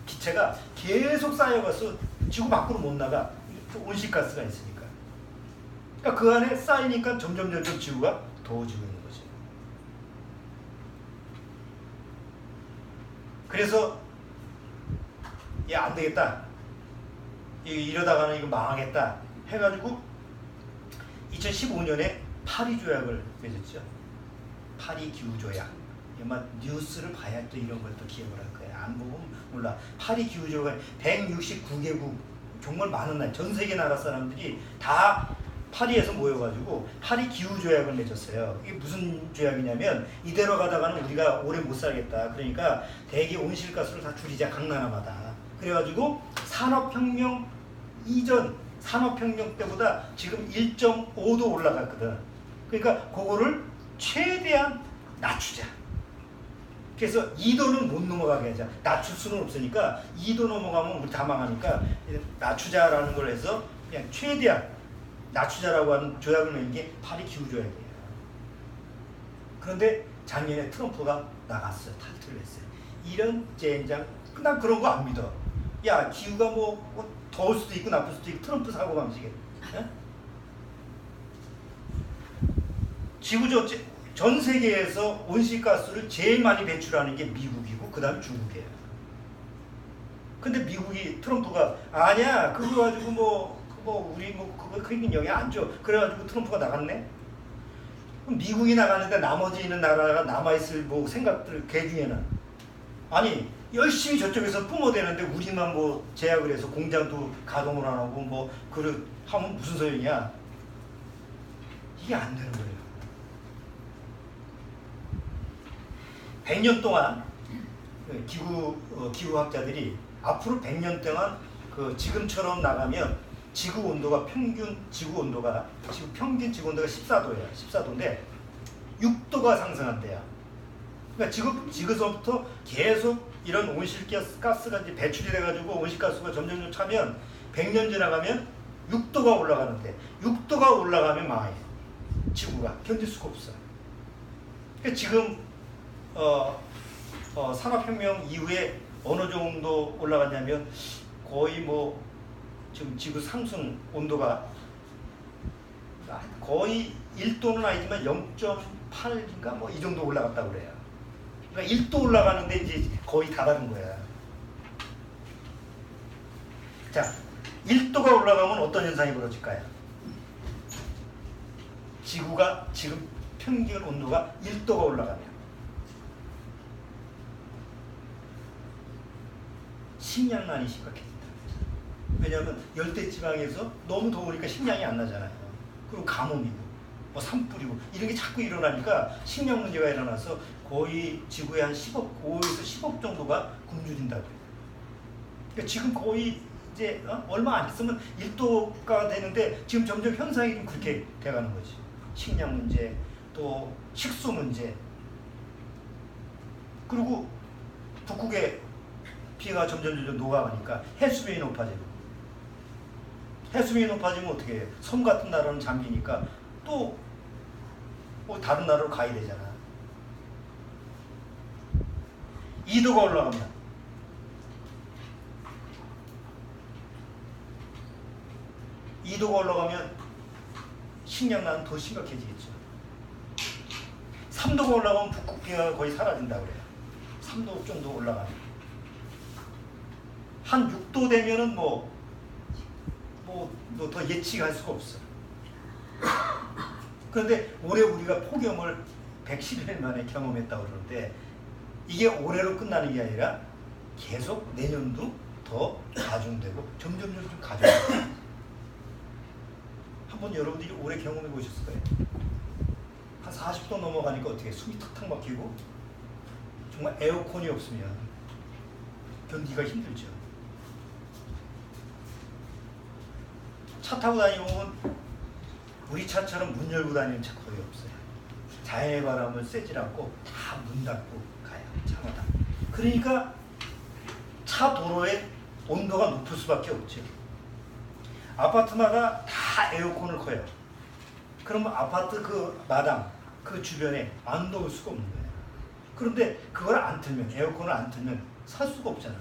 기체가 계속 쌓여가서 지구 밖으로 못 나가. 온실가스가 있으니까. 그러니까 그 안에 쌓이니까 점점 지구가 더워지고 있는 거죠. 그래서 야, 안 되겠다. 이러다가는 이거 망하겠다. 해가지고 2015년에 파리 조약을 맺었죠. 파리 기후 조약. 아마 뉴스를 봐야 또 이런 걸 또 기억을 할 거야. 안 보면 몰라. 파리 기후 조약 169개국 정말 많은 나라, 전 세계 나라 사람들이 다 파리에서 모여가지고 파리 기후 조약을 맺었어요. 이게 무슨 조약이냐면 이대로 가다가는 우리가 오래 못 살겠다. 그러니까 대기 온실가스를 다 줄이자, 각 나라마다. 그래가지고 산업혁명 이전, 산업혁명 때보다 지금 1.5도 올라갔거든. 그러니까 그거를 최대한 낮추자. 그래서 2도는 못 넘어가게 하자. 낮출 수는 없으니까 2도 넘어가면 우리 다 망하니까 낮추자라는 걸 해서 그냥 최대한 낮추자라고 하는 조약을 맺은 게 파리 기후 조약이에요. 그런데 작년에 트럼프가 나갔어요. 탈퇴를 했어요. 이런 젠장, 난 그런 거 안 믿어. 야, 기후가 뭐 더울 수도 있고 나쁠 수도 있고 트럼프 사고방식에. 지구 전 세계에서 온실가스를 제일 많이 배출하는 게 미국이고 그 다음 중국이에요. 근데 미국이 트럼프가 아니야 그거 가지고 우리 그거 크게 영향 안 줘. 그래가지고 트럼프가 나갔네. 그럼 미국이 나갔는데 나머지 있는 나라가 남아있을 뭐 생각들 개 중에는 아니 열심히 저쪽에서 뿜어대는데 우리만 뭐 제약을 해서 공장도 가동을 안 하고 뭐 그를 하면 무슨 소용이야. 이게 안 되는 거예요. 100년 동안 기후학자들이 앞으로 100년 동안 지금처럼 나가면 지구 온도가 평균 지구 온도가 14도예요. 14도인데 6도가 상승한대요. 그러니까 지금서부터 계속 이런 온실가스가 이제 배출이 돼가지고 온실가스가 점점 차면 100년 지나가면 6도가 올라가는데 6도가 올라가면 망해요. 지구가 견딜 수가 없어. 그러니까 지금 산업혁명 이후에 어느 정도 올라갔냐면 거의 뭐 지금 지구 상승 온도가 거의 1도는 아니지만 0.8인가 뭐 이 정도 올라갔다고 그래요. 그러니까 1도 올라가는데 이제 거의 다 다른 거야. 자, 1도가 올라가면 어떤 현상이 벌어질까요? 지구가 지금 평균 온도가 1도가 올라가면 식량난이 심각해진다. 왜냐하면 열대지방에서 너무 더우니까 식량이 안 나잖아요. 그리고 가뭄이고 뭐 산불이고 이런 게 자꾸 일어나니까 식량 문제가 일어나서 거의 지구에 한 10억, 5에서 10억 정도가 굶주린다고 해요. 그러니까 지금 거의 이제 얼마 안 있으면 1도가 되는데 지금 점점 현상이 좀 그렇게 돼가는 거지. 식량 문제, 또 식수 문제. 그리고 북극의 피해가 점점 녹아가니까 해수면이 높아지고, 해수면이 높아지면 어떻게 해요? 섬 같은 나라는 잠기니까 또 뭐 다른 나라로 가야 되잖아. 2도가 올라가면 식량난은 더 심각해지겠죠. 3도가 올라가면 북극 빙하가 거의 사라진다고 그래요. 3도 정도 올라가면. 한 6도 되면은 뭐 더 예측할 수가 없어. 그런데 올해 우리가 폭염을 110일 만에 경험했다고 그러는데 이게 올해로 끝나는 게 아니라 계속 내년도 더 가중되고 점점 가중되고. 한번 여러분들이 올해 경험해 보셨을 거예요. 한 40도 넘어가니까 어떻게 숨이 탁탁 막히고 정말 에어컨이 없으면 견디기가 힘들죠. 차 타고 다니면 우리 차처럼 문 열고 다니는 차 거의 없어요. 자연의 바람을 쐬질 않고 다 문 닫고 가요. 차마다. 그러니까 차 도로의 온도가 높을 수밖에 없죠. 아파트마다 다 에어컨을 커요. 그러면 아파트 그 마당, 그 주변에 안 더울 수가 없는 거예요. 그런데 그걸 안 틀면, 에어컨을 안 틀면 살 수가 없잖아.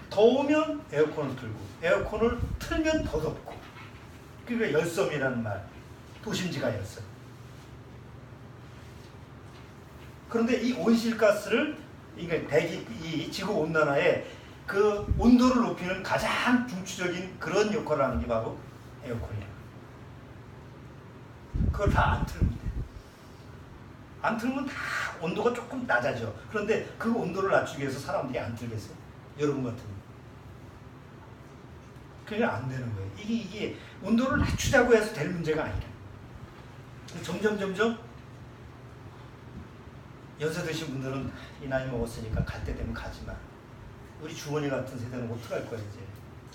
더우면 에어컨을 틀고, 에어컨을 틀면 더 덥고. 그러니까 열섬이라는 말, 도심지가 열섬. 그런데 이 온실가스를, 이게 대기, 이 지구 온난화에 그 온도를 높이는 가장 중추적인 그런 역할을 하는 게 바로 에어컨이야. 그걸 다 안 틀면 돼. 안 틀면 다 온도가 조금 낮아져. 그런데 그 온도를 낮추기 위해서 사람들이 안 틀겠어? 여러분 같으면. 그냥 안 되는 거예요. 이게 온도를 낮추자고 해서 될 문제가 아니라. 점점 연세 드신 분들은 이 나이 먹었으니까 갈 때 되면 가지만 우리 주머니 같은 세대는 어떡할 거야 이제.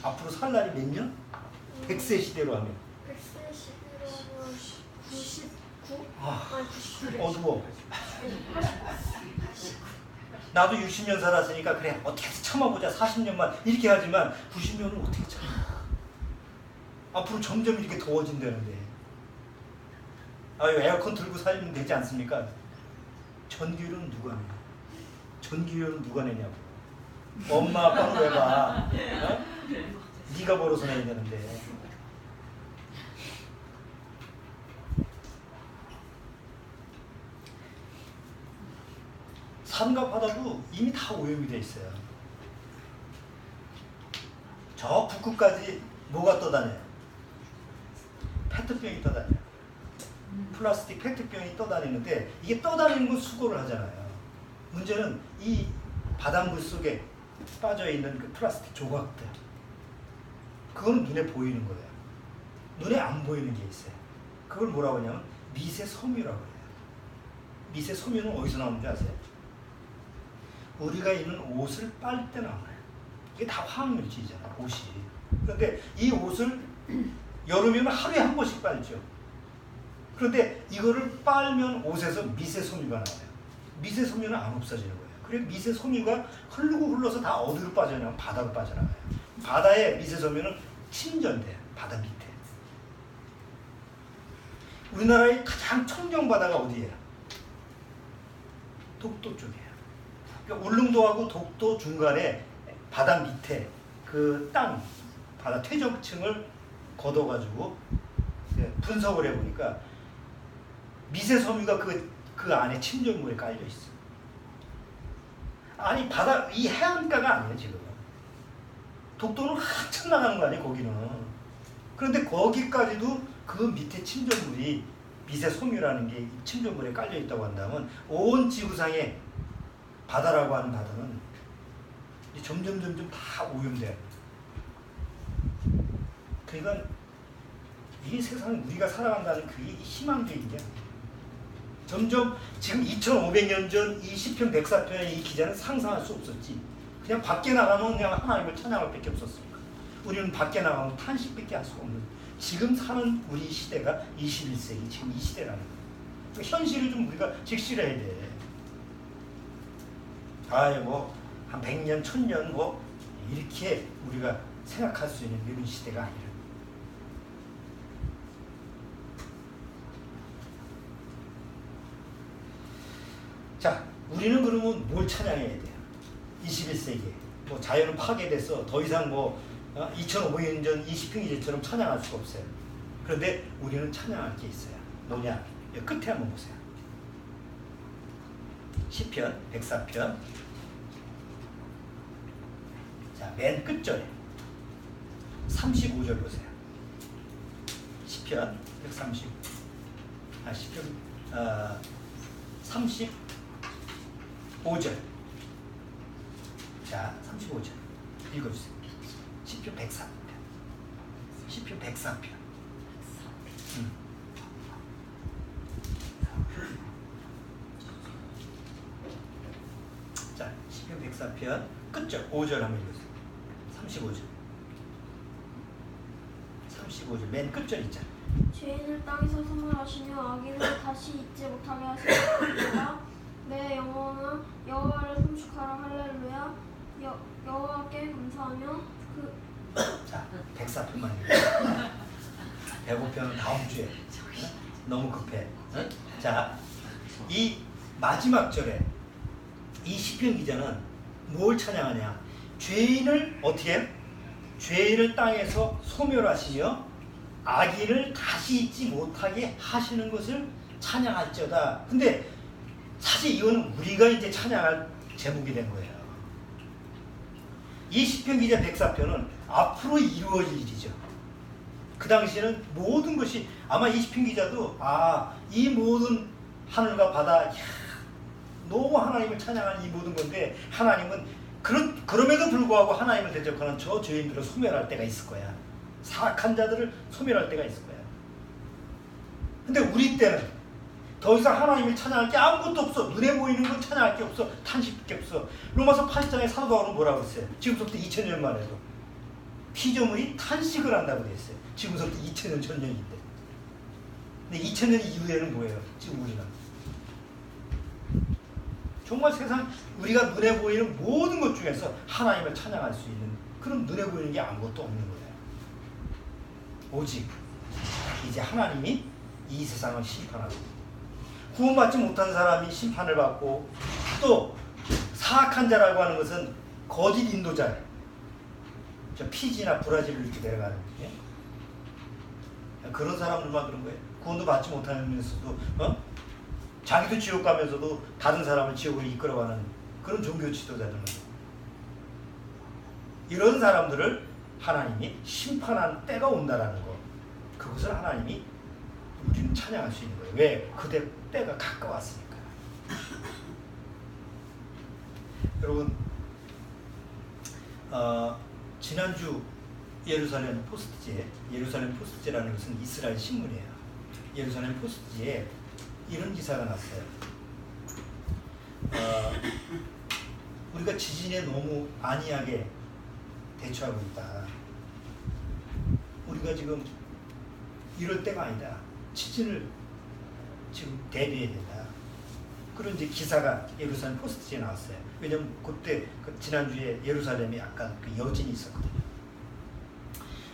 앞으로 살 날이 몇 년? 100세 시대로 하면. 100세 시대로 하면 99? 아, 아니 99. 어두워. 나도 60년 살았으니까 그래 어떻게 해서 참아보자 40년만 이렇게 하지만 90년은 어떻게 참아. 앞으로 점점 이렇게 더워진다는데. 아유 에어컨 틀고 살면 되지 않습니까? 전기료는 누가 내냐? 전기료는 누가 내냐고. 엄마 아빠는 왜 봐? 어? 네가 벌어서 내야 되는데. 산과 바다도 이미 다 오염이 돼 있어요. 저 북극까지 뭐가 떠다녀요? 페트병이 떠다녀요. 플라스틱 페트병이 떠다니는데 이게 떠다니는 건 수거를 하잖아요. 문제는 이 바닷물 속에 빠져있는 그 플라스틱 조각들, 그거는 눈에 보이는 거예요. 눈에 안 보이는 게 있어요. 그걸 뭐라고 하냐면 미세 섬유라고 해요. 미세 섬유는 어디서 나오는지 아세요? 우리가 입는 옷을 빨 때 나와요. 이게 다 화학물질이잖아요, 옷이. 그런데 이 옷을 여름이면 하루에 한 번씩 빨죠. 그런데 이거를 빨면 옷에서 미세 섬유가 나와요. 미세 섬유는 안 없어지는 거예요. 그래서 미세 섬유가 흘러서 다 어디로 빠져나가면 바다로 빠져나가요. 바다의 미세 섬유는 침전돼요. 바다 밑에. 우리나라의 가장 청정 바다가 어디예요? 독도 쪽이에요. 그러니까 울릉도하고 독도 중간에 바다 밑에 그 땅, 바다 퇴적층을 걷어가지고 분석을 해보니까 미세 섬유가 그 안에 침전물에 깔려 있어. 아니 바다 이 해안가가 아니에요 지금. 독도는 한참 나가는 거 아니에요 거기는. 그런데 거기까지도 그 밑에 침전물이 미세 섬유라는 게 침전물에 깔려 있다고 한다면 온 지구상의 바다라고 하는 바다는 점점 다 오염돼. 그러니까 이 세상 우리가 살아간다는 그게 희망적인 게 아니에요. 점점 지금 2500년 전 이 시편 104편의 이 기자는 상상할 수 없었지. 그냥 밖에 나가면 그냥 하나님을 찬양할 밖에 없었으니까. 우리는 밖에 나가면 탄식밖에 할 수가 없는. 지금 사는 우리 시대가 21세기 지금 이 시대라는 거예요. 현실을 좀 우리가 직시해야 돼. 아이 뭐한 100년, 1000년 뭐 이렇게 우리가 생각할 수 있는 이런 시대가 아니라. 자, 우리는 그러면 뭘 찬양해야 돼요? 21세기에 뭐 자연은 파괴돼서 더 이상 뭐 2500년 전 이 시편기제처럼 찬양할 수가 없어요. 그런데 우리는 찬양할 게 있어요. 뭐냐? 여기 끝에 한번 보세요. 시편 104편. 자, 맨 끝절에 35절 보세요. 시편 130. 시편 35절. 자, 35절 읽어주세요. 시편 104편. 시편 104편. 자, 시편 104편 끝절 5절 한번 읽어주세요. 35절. 35절 맨 끝절 있잖아요. 죄인을 땅에서 소멸하시며 악인을 다시 다시 잊지 못하게 하시리라. 내 영혼아 여호와를 송축하라. 할렐루야. 여호와께 감사하며 자, 104편만 배고프면 다음 주에. 너무 급해. 응? 자, 이 마지막 절에 이 시편 기자는 뭘 찬양하냐? 죄인을 어떻게 해? 죄인을 땅에서 소멸하시며 악인을 다시 잊지 못하게 하시는 것을 찬양할지어다. 근데 사실 이건 우리가 이제 찬양할 제목이 된 거예요. 이 시편 기자 104편은 앞으로 이루어질 일이죠. 그 당시에는 모든 것이 아마 이 시편 기자도 이 모든 하늘과 바다, 너무 하나님을 찬양하는 이 모든 건데 하나님은 그럼에도 불구하고 하나님을 대적하는 저 죄인들을 소멸할 때가 있을 거야. 사악한 자들을 소멸할 때가 있을 거야. 근데 우리 때는 더 이상 하나님을 찬양할 게 아무것도 없어. 눈에 보이는 건 찬양할 게 없어. 탄식밖에 없어. 로마서 8장에 사도 바울은 뭐라고 했어요? 지금부터 2000년만 해도 피조물이 탄식을 한다고 했어요. 지금부터 2000년 전년인데. 근데 2000년 이후에는 뭐예요? 지금 우리는 정말 세상 우리가 눈에 보이는 모든 것 중에서 하나님을 찬양할 수 있는 그런 눈에 보이는 게 아무것도 없는 거예요. 오직 이제 하나님이 이 세상을 심판하고 구원받지 못한 사람이 심판을 받고 또 사악한 자라고 하는 것은 거짓 인도자, 저 피지나 브라질로 이렇게 내려가는 거예요. 그런 사람들만 그런 거예요. 구원도 받지 못하면서도 자기도 지옥 가면서도 다른 사람을 지옥으로 이끌어가는 그런 종교 지도자들은 이런 사람들을 하나님이 심판하는 때가 온다라는 거. 그것을 하나님이 우리는 찬양할 수 있는 거예요. 왜? 그때 때가 가까웠으니까. 여러분, 지난주 예루살렘 포스트제라는 것은 이스라엘 신문이에요. 예루살렘 포스트지에 이런 기사가 났어요. 우리가 지진에 너무 안이하게 대처하고 있다. 우리가 지금 이럴 때가 아니다. 지진을 지금 대비해야 된다. 그런 이제 기사가 예루살렘 포스트지에 나왔어요. 왜냐면 그때 지난주에 예루살렘에 약간 여진이 있었거든요.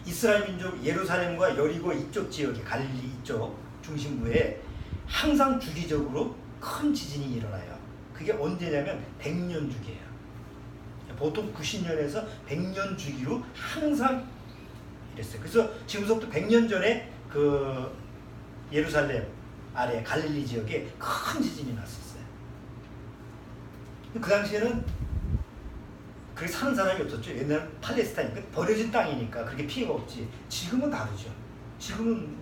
이스라엘 민족 예루살렘과 여리고 이쪽 지역에 갈릴리 이쪽 중심부에 항상 주기적으로 큰 지진이 일어나요. 그게 언제냐면 100년 주기예요. 보통 90년에서 100년 주기로 항상 이랬어요. 그래서 지금부터 100년 전에 그 예루살렘 아래 갈릴리 지역에 큰 지진이 났었어요. 그 당시에는 그렇게 사는 사람이 없었죠. 옛날에 팔레스타인, 버려진 땅이니까 그렇게 피해가 없지. 지금은 다르죠. 지금은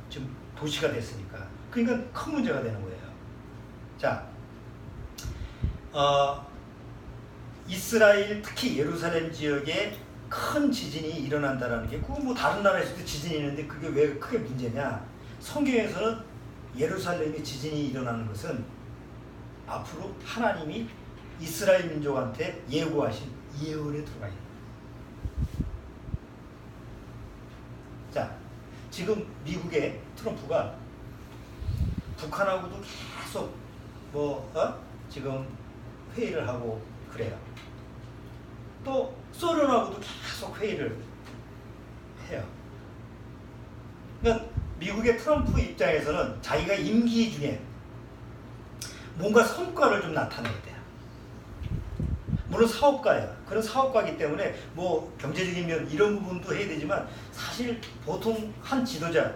지금 도시가 됐으니까. 그러니까 큰 문제가 되는 거예요. 자, 이스라엘 특히 예루살렘 지역에 큰 지진이 일어난다라는 게 그거 다른 나라에서도 지진이 있는데 그게 왜 크게 문제냐? 성경에서는 예루살렘에 지진이 일어나는 것은 앞으로 하나님이 이스라엘 민족한테 예고하신 예언에 들어가 있는 거예요. 자, 지금 미국의 트럼프가 북한하고도 계속 지금 회의를 하고 그래요. 또 소련하고도 계속 회의를 해요. 그러니까 미국의 트럼프 입장에서는 자기가 임기 중에 뭔가 성과를 좀 나타내야 돼요. 물론 사업가예요. 그런 사업가이기 때문에 경제적인 면 이런 부분도 해야 되지만 사실 보통 한 지도자,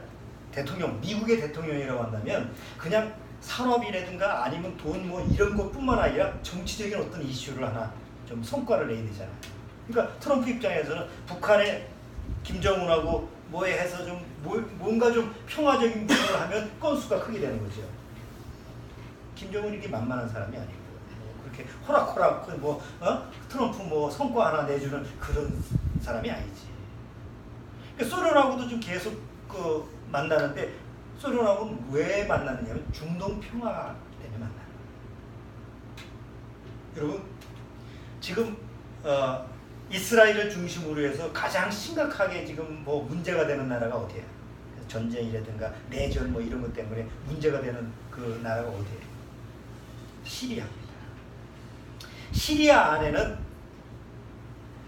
대통령, 미국의 대통령이라고 한다면 그냥 산업이라든가 아니면 돈 이런 것뿐만 아니라 정치적인 어떤 이슈를 하나 좀 성과를 내야 되잖아요. 그러니까 트럼프 입장에서는 북한의 김정은하고 해서 좀 뭔가 좀 평화적인 부분을 하면 건수가 크게 되는 거죠. 김정은이 이렇게 만만한 사람이 아니고 그렇게 호락호락 트럼프 성과 하나 내주는 그런 사람이 아니지. 그러니까 소련하고도 좀 계속 만나는데 소련하고는 왜 만나느냐면 중동 평화 때문에 만나는 거예요. 여러분, 지금 이스라엘을 중심으로 해서 가장 심각하게 지금 문제가 되는 나라가 어디예요? 전쟁이라든가 내전 뭐 이런 것 때문에 문제가 되는 그 나라가 어디예요? 시리아입니다. 시리아 안에는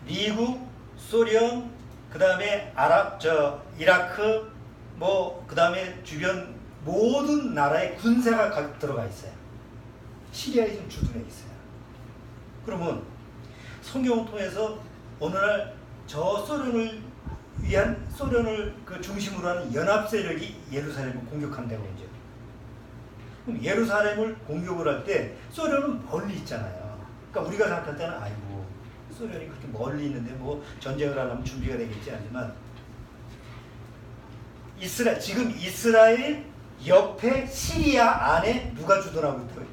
미국, 소련, 그 다음에 이라크, 뭐 그 다음에 주변 모든 나라의 군사가 들어가 있어요. 시리아에 지금 주둔해 있어요. 그러면 성경을 통해서 어느 날 저 소련을 그 중심으로 하는 연합 세력이 예루살렘을 공격한다고 이제. 그럼 예루살렘을 공격을 할 때 소련은 멀리 있잖아요. 그러니까 우리가 생각할 때는 아이고 소련이 그렇게 멀리 있는데 뭐 전쟁을 하려면 준비가 되겠지 하지만 지금 이스라엘 옆에 시리아 안에 누가 주둔하고 있다고요?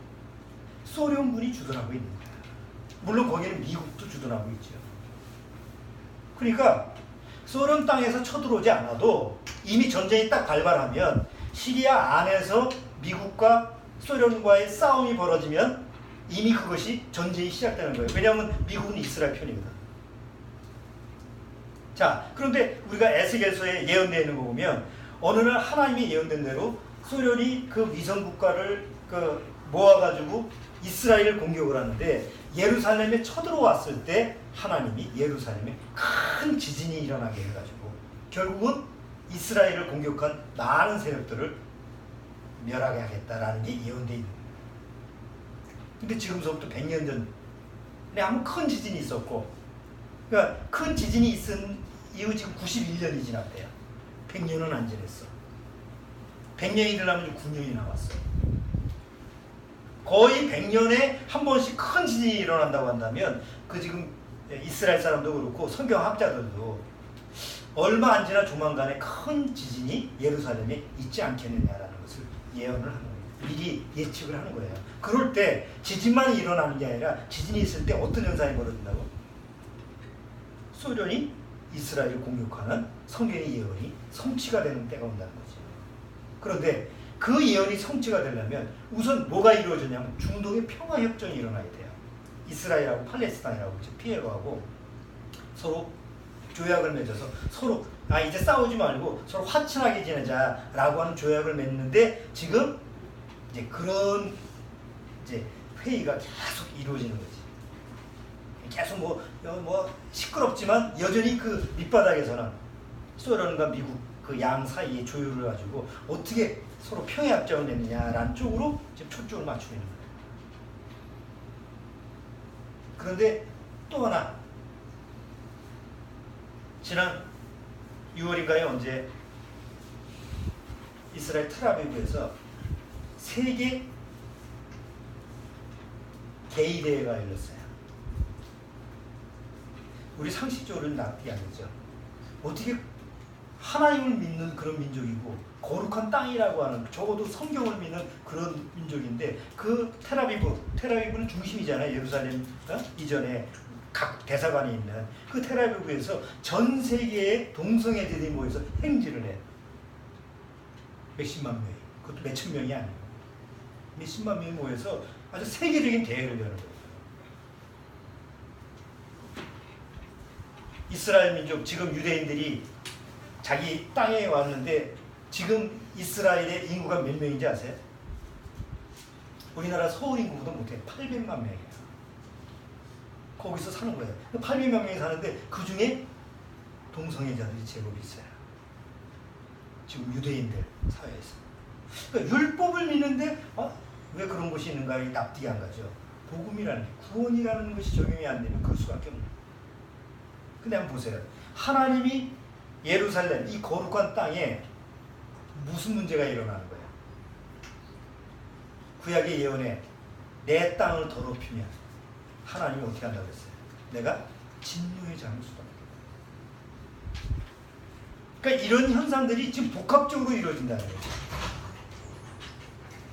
소련군이 주둔하고 있는 거예요. 물론 거기는 미국도 주둔하고 있죠. 그러니까 소련 땅에서 쳐들어오지 않아도 이미 전쟁이 딱 발발하면 시리아 안에서 미국과 소련과의 싸움이 벌어지면 이미 그것이 전쟁이 시작되는 거예요. 왜냐하면 미국은 이스라엘 편이거든. 자, 그런데 우리가 에스겔서에 예언되어 있는 거 보면 어느 날 하나님이 예언된 대로 소련이 그 위성 국가를 모아가지고 이스라엘을 공격을 하는데 예루살렘에 쳐들어왔을 때 하나님이 예루살렘에 큰 지진이 일어나게 해가지고 결국은 이스라엘을 공격한 많은 세력들을 멸하게 하겠다라는 게 예언되어 있는 거예요. 근데 지금서부터 100년 전에 한번 큰 지진이 있었고, 그러니까 큰 지진이 있은 이후 지금 91년이 지났대요. 100년은 안 지냈어. 100년이 되려면 9년이 남았어. 거의 100년에 한 번씩 큰 지진이 일어난다고 한다면 그 지금 이스라엘 사람도 그렇고 성경학자들도 얼마 안 지나 조만간에 큰 지진이 예루살렘에 있지 않겠느냐라는 것을 예언을 하는 거예요. 미리 예측을 하는 거예요. 그럴 때 지진만 일어나는 게 아니라 지진이 있을 때 어떤 현상이 벌어진다고? 소련이 이스라엘을 공격하는 성경의 예언이 성취가 되는 때가 온다는 거죠. 그런데 그 예언이 성취가 되려면 우선 뭐가 이루어졌냐면 중동의 평화협정이 일어나야 돼요. 이스라엘하고 팔레스타인하고 피해가고 서로 조약을 맺어서 서로 이제 싸우지 말고 서로 화친하게 지내자라고 하는 조약을 맺는데 지금 이제 그런 이제 회의가 계속 이루어지는 거지. 계속 뭐 시끄럽지만 여전히 그 밑바닥에서는 소련과 미국 그 양 사이에 조율을 가지고 어떻게 서로 평화협정을 맺느냐라는 쪽으로 지금 초점을 맞추고 있는 거예요. 그런데 또 하나 지난 6월인가요? 언제 이스라엘 텔아비브에서 세계 게이 대회가 열렸어요. 우리 상식적으로는 납득이 안 되죠. 어떻게 하나님을 믿는 그런 민족이고 거룩한 땅이라고 하는 적어도 성경을 믿는 그런 민족인데 그 텔아비브는 중심이잖아요. 예루살렘 이전에 각 대사관이 있는 그 텔아비브에서 전 세계의 동성애자들이 모여서 행진을 해. 몇십만 명이, 그것도 몇천 명이 아니고 몇십만 명이 모여서 아주 세계적인 대회를 여는 거예요. 이스라엘 민족, 지금 유대인들이 자기 땅에 왔는데 지금 이스라엘의 인구가 몇 명인지 아세요? 우리나라 서울 인구보다 못해. 800만 명이에요. 거기서 사는 거예요. 800만 명이 사는데 그 중에 동성애자들이 제법 있어요. 지금 유대인들 사회에서. 그러니까 율법을 믿는데 왜 그런 것이 있는가 납득이 안 가죠. 복음이라는 게, 구원이라는 것이 적용이 안 되면 그럴 수밖에 없는 거예요. 근데 한번 보세요. 하나님이 예루살렘 이 거룩한 땅에 무슨 문제가 일어나는 거예요? 구약의 예언에 내 땅을 더럽히면 하나님이 어떻게 한다고 했어요? 내가 진노의 장을 쏟아붓겠다. 그러니까 이런 현상들이 지금 복합적으로 이루어진다는 거예요.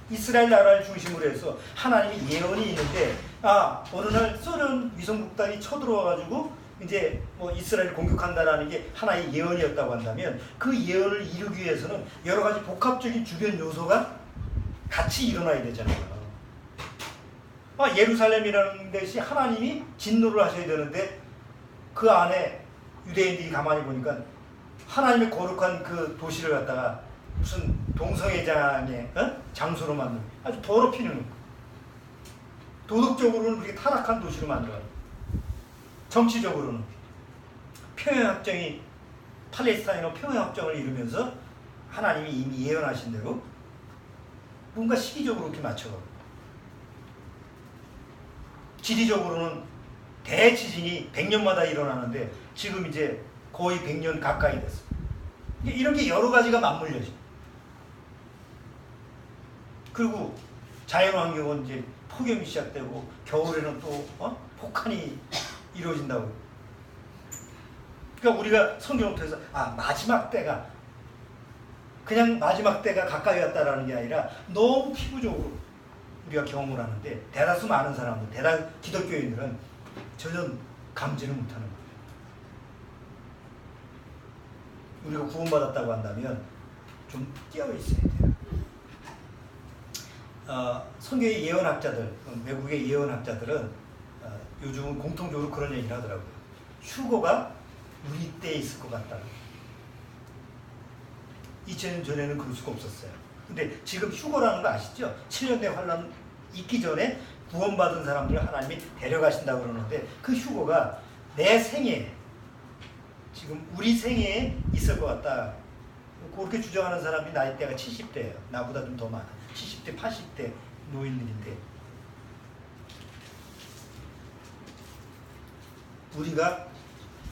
이스라엘 나라를 중심으로 해서 하나님의 예언이 있는데 어느 날 소련 위성국단이 쳐들어와가지고 이제 뭐 이스라엘을 공격한다라는 게 하나의 예언이었다고 한다면 그 예언을 이루기 위해서는 여러 가지 복합적인 주변 요소가 같이 일어나야 되잖아요. 예루살렘이라는 것이 하나님이 진노를 하셔야 되는데 그 안에 유대인들이 가만히 보니까 하나님의 거룩한 그 도시를 갖다가 무슨 동성애장의 장소로 만들고 아주 더럽히는 도덕적으로는 그렇게 타락한 도시로 만들어요. 정치적으로는 평화협정이 팔레스타인어 평화협정을 이루면서 하나님이 이미 예언하신 대로 뭔가 시기적으로 이렇게 맞춰가고 지리적으로는 대지진이 100년마다 일어나는데 지금 이제 거의 100년 가까이 됐어. 이런 게 여러 가지가 맞물려져. 그리고 자연환경은 이제 폭염이 시작되고 겨울에는 또 폭한이 이루어진다고. 그러니까 우리가 성경을 통해서 마지막 때가 그냥 마지막 때가 가까이 왔다라는 게 아니라 너무 피부적으로 우리가 경험을 하는데 대다수 많은 사람들, 기독교인들은 전혀 감지를 못하는 거예요. 우리가 구원받았다고 한다면 좀 깨어 있어야 돼요. 성경의 예언학자들, 외국의 예언학자들은 요즘은 공통적으로 그런 얘기를 하더라고요. 휴거가 우리 때에 있을 것 같다고. 2000년 전에는 그럴 수가 없었어요. 근데 지금 휴거라는 거 아시죠? 7년대 환란 있기 전에 구원받은 사람들을 하나님이 데려가신다고 그러는데 그 휴거가 내 생에 지금 우리 생에 있을 것 같다. 그렇게 주장하는 사람이 나이대가 70대예요. 나보다 좀 더 많아. 70대, 80대 노인들인데 우리가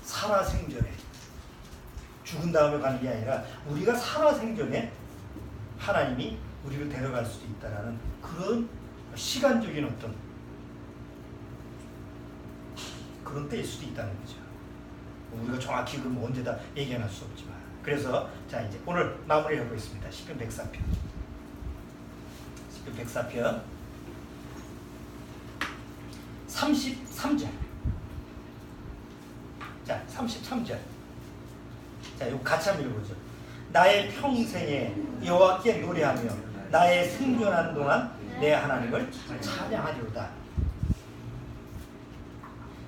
살아생전에 죽은 다음에 가는 게 아니라 우리가 살아생전에 하나님이 우리를 데려갈 수도 있다라는 그런 시간적인 어떤 그런 때일 수도 있다는 거죠. 우리가 정확히 그 언제다 얘기할 수 없지만 그래서 자 이제 오늘 마무리해 보겠습니다. 시편 104편. 시편 104편 33절. 자 33절. 자 이거 같이 한번 읽어보죠. 나의 평생에 여호와께 노래하며 나의 생존하는 동안 내 하나님을 찬양하리로다.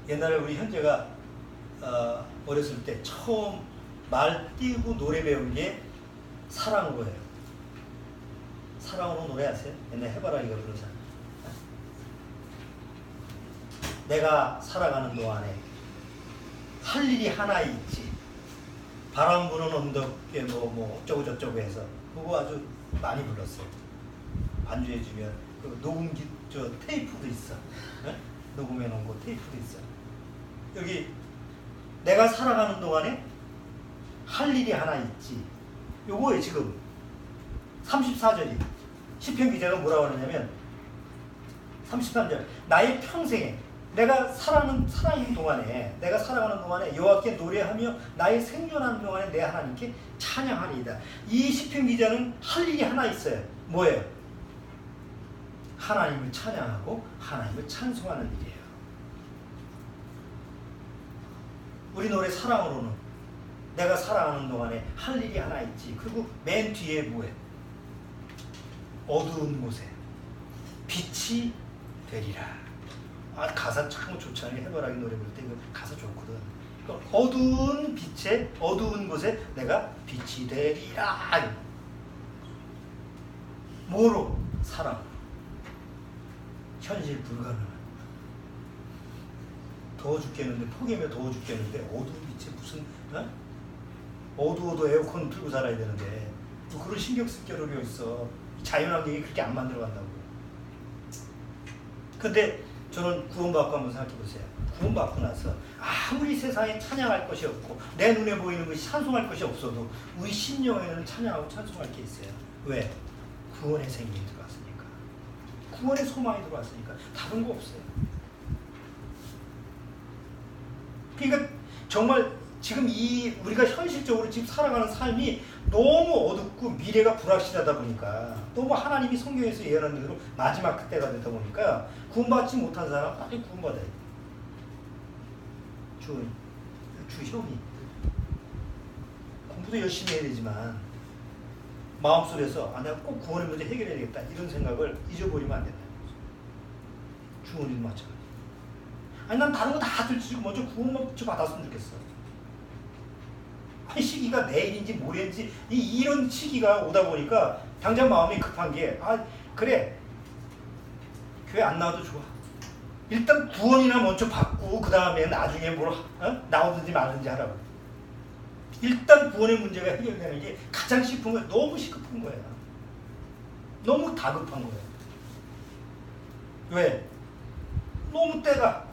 옛날에 우리 현재가 어렸을 때 처음 말 띄우고 노래 배운 게 사랑으로예요. 사랑으로 노래하세요? 옛날 해봐라 이거 부르는 사람. 내가 살아가는 동안에 할 일이 하나 있지. 바람 부는 언덕에 뭐 어쩌고 저쩌고 해서 그거 아주 많이 불렀어요. 반주해주면 그 녹음기 저 테이프도 있어. 네? 녹음해 놓은 거 테이프도 있어. 여기 내가 살아가는 동안에 할 일이 하나 있지. 요거에 지금 34절이 시편 기자가 뭐라고 하느냐면 33절 나의 평생에 내가 살아가는 동안에 여호와께 노래하며 나의 생존하는 동안에 내 하나님께 찬양하리이다. 이 시편 기자는 할 일이 하나 있어요. 뭐예요? 하나님을 찬양하고 하나님을 찬송하는 일이에요. 우리 노래 사랑으로는 내가 살아가는 동안에 할 일이 하나 있지. 그리고 맨 뒤에 뭐예요? 어두운 곳에 빛이 되리라. 가사 참 좋잖아요. 해바라기 노래 부를 때 이거 가사 좋거든. 어두운 곳에 내가 빛이 되리라. 뭐로? 사랑. 현실 불가능한. 더워 죽겠는데 폭염에 더워 죽겠는데 어두운 빛에 무슨 어두워도 에어컨 틀고 살아야 되는데 또 그런 신경 쓸 겨를이 있어. 자연환경이 그렇게 안 만들어간다고. 근데 저는 구원받고 한번 생각해보세요. 구원받고 나서 아무리 세상에 찬양할 것이 없고 내 눈에 보이는 것이 찬송할 것이 없어도 우리 심령에는 찬양하고 찬송할 게 있어요. 왜? 구원의 생명이 들어왔으니까. 구원의 소망이 들어왔으니까 다른 거 없어요. 그러니까 정말 지금 우리가 현실적으로 지금 살아가는 삶이 너무 어둡고 미래가 불확실하다 보니까 너무 하나님이 성경에서 예언한 대로 마지막 그때가 되다 보니까 구원받지 못한 사람 빨리 구원받아야 돼. 주형이 공부도 열심히 해야 되지만 마음속에서 내가 꼭 구원의 문제 해결해야 되겠다 이런 생각을 잊어버리면 안 된다. 주원이도 마찬가지. 난 다른 거 다 들치고 먼저 구원만 받았으면 좋겠어. 시기가 내일인지 모레인지 이런 시기가 오다 보니까 당장 마음이 급한 게 그래 교회 안 나와도 좋아. 일단 구원이나 먼저 받고 그 다음에 나중에 뭘 나오든지 말든지 하라고. 일단 구원의 문제가 해결되는 게 가장 싶은 거야. 너무 시급한 거야. 너무 다급한 거야. 왜? 너무 때가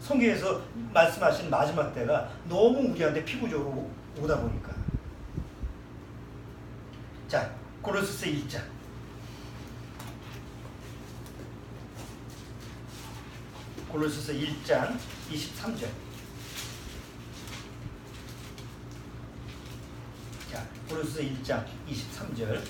성경에서 말씀하신 마지막 때가 너무 우리한테 피부적으로 오다 보니까. 자, 고린도서 1장. 고린도서 1장 23절. 자, 고린도서 1장 23절.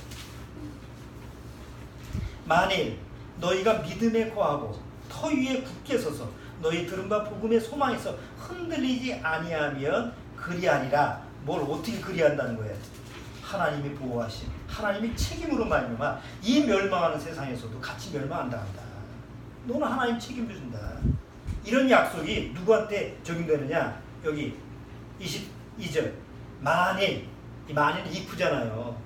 만일 너희가 믿음에 거하고 터 위에 굳게 서서 너희 들은 바 복음의 소망에서 흔들리지 아니하면 그리하리라. 뭘 어떻게 그리한다는 거예요? 하나님이 보호하신 하나님이 책임으로 말미암아 이 멸망하는 세상에서도 같이 멸망한다 한다. 너는 하나님 책임을 준다. 이런 약속이 누구한테 적용되느냐? 여기 22절. 만일, 이 만일은 if잖아요.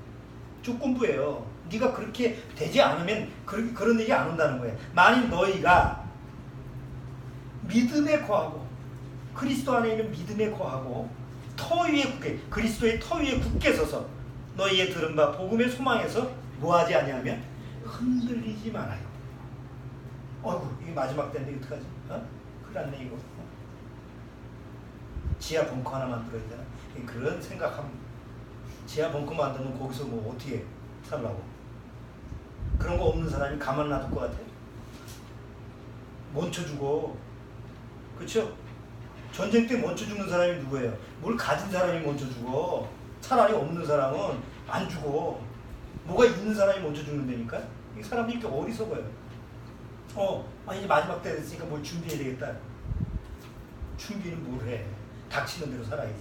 조건부예요. 네가 그렇게 되지 않으면 그런 일이 안 온다는 거예요. 만일 너희가 믿음에 거하고 그리스도 안에 있는 믿음에 거하고 터 위에 굳게, 그리스도의 터 위에 굳게 서서 너희의 들은 바 복음의 소망에서 뭐하지 아니하면 흔들리지 말아요. 어이구, 이게 마지막 때인데 어떡하지? 큰일 났네 이거. 지하 벙커 하나 만들어야 되나? 그런 생각하면 지하 벙커 만들면 거기서 뭐 어떻게 살라고? 그런 거 없는 사람이 가만 놔둘 것 같아? 멈춰 죽어. 그렇죠? 전쟁 때 멈춰 죽는 사람이 누구예요? 뭘 가진 사람이 멈춰 죽어. 차라리 없는 사람은 안 죽어. 뭐가 있는 사람이 먼저 죽는다니까? 이 사람이 이렇게 어리석어요. 이제 마지막 때 됐으니까 뭘 준비해야 되겠다. 준비는 뭘 해? 닥치는 대로 살아야지.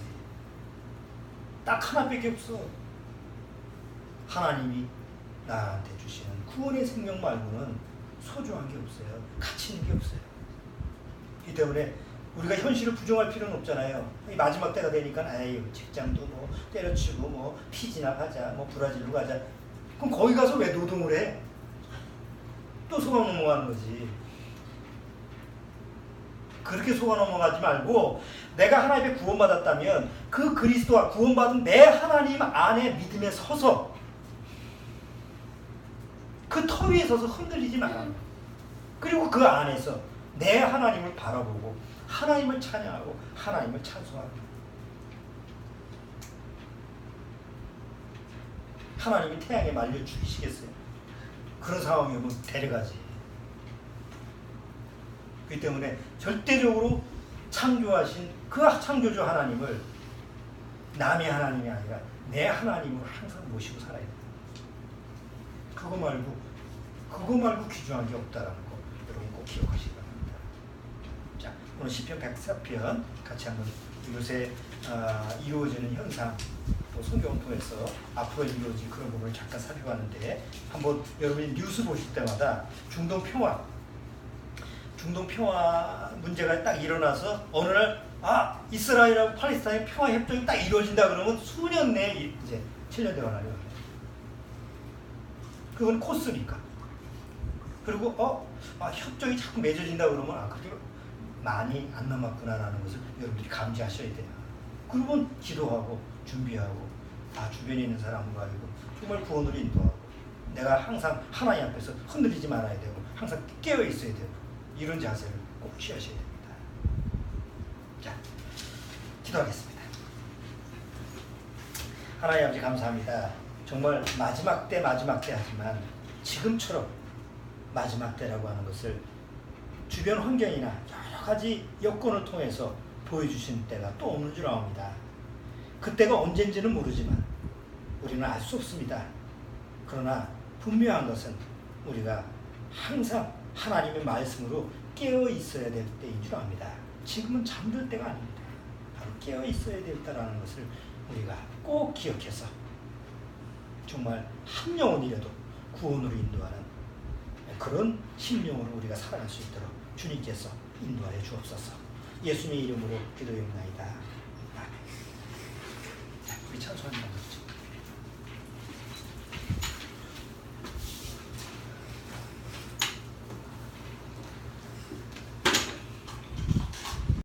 딱 하나밖에 없어. 하나님이 나한테 주시는 구원의 생명 말고는 소중한 게 없어요. 가치 있는 게 없어요. 이 때문에 우리가 현실을 부정할 필요는 없잖아요. 이 마지막 때가 되니까 직장도 뭐 때려치고 뭐 피지나 가자, 뭐 브라질로 가자. 그럼 거기 가서 왜 노동을 해? 또 속아 넘어가는 거지. 그렇게 속아 넘어가지 말고 내가 하나님의 구원받았다면 그 그리스도와 구원받은 내 하나님 안에 믿음에 서서 그 터 위에 서서 흔들리지 마라. 그리고 그 안에서 내 하나님을 바라보고 하나님을 찬양하고 하나님을 찬송하고 하나님이 태양에 말려 죽이시겠어요? 그런 상황이 오면 데려가지. 그렇기 때문에 절대적으로 창조하신 그 창조주 하나님을 남의 하나님이 아니라 내 하나님을 항상 모시고 살아야 돼. 그거 말고 귀중한 게 없다라는 거 여러분 꼭 기억하시기 바랍니다. 자, 오늘 시편 104편 같이 한번 요새 이루어지는 현상 또 성경을 통해서 앞으로 이루어질 그런 부분을 잠깐 살펴봤는데 한번 여러분이 뉴스 보실 때마다 중동 평화 문제가 딱 일어나서 어느 날 이스라엘하고 팔레스타인 평화 협정이 딱 이루어진다 그러면 수년 내에 이제 7년 대화 나요. 그건 코스니까. 그리고 협정이 자꾸 맺어진다 그러면 그게 많이 안 남았구나라는 것을 여러분들이 감지하셔야 돼요. 그러면 기도하고 준비하고 주변에 있는 사람과 이거 정말 구원으로 인도하고 내가 항상 하나님 앞에서 흔들리지 말아야 되고 항상 깨어 있어야 되고 이런 자세를 꼭 취하셔야 됩니다. 자, 기도하겠습니다. 하나님 아버지 감사합니다. 정말 마지막 때 하지만 지금처럼 마지막 때라고 하는 것을 주변 환경이나 여러 가지 여건을 통해서 보여주신 때가 또 없는 줄 압니다. 그때가 언젠지는 모르지만 우리는 알 수 없습니다. 그러나 분명한 것은 우리가 항상 하나님의 말씀으로 깨어 있어야 될 때인 줄 압니다. 지금은 잠들 때가 아닙니다. 바로 깨어 있어야 될 때라는 것을 우리가 꼭 기억해서 정말 한 영혼이라도 구원으로 인도하는 그런 심령으로 우리가 살아갈 수 있도록 주님께서 인도하여 주옵소서. 예수님의 이름으로 기도했나이다. 아멘. 우리 찬송합니다.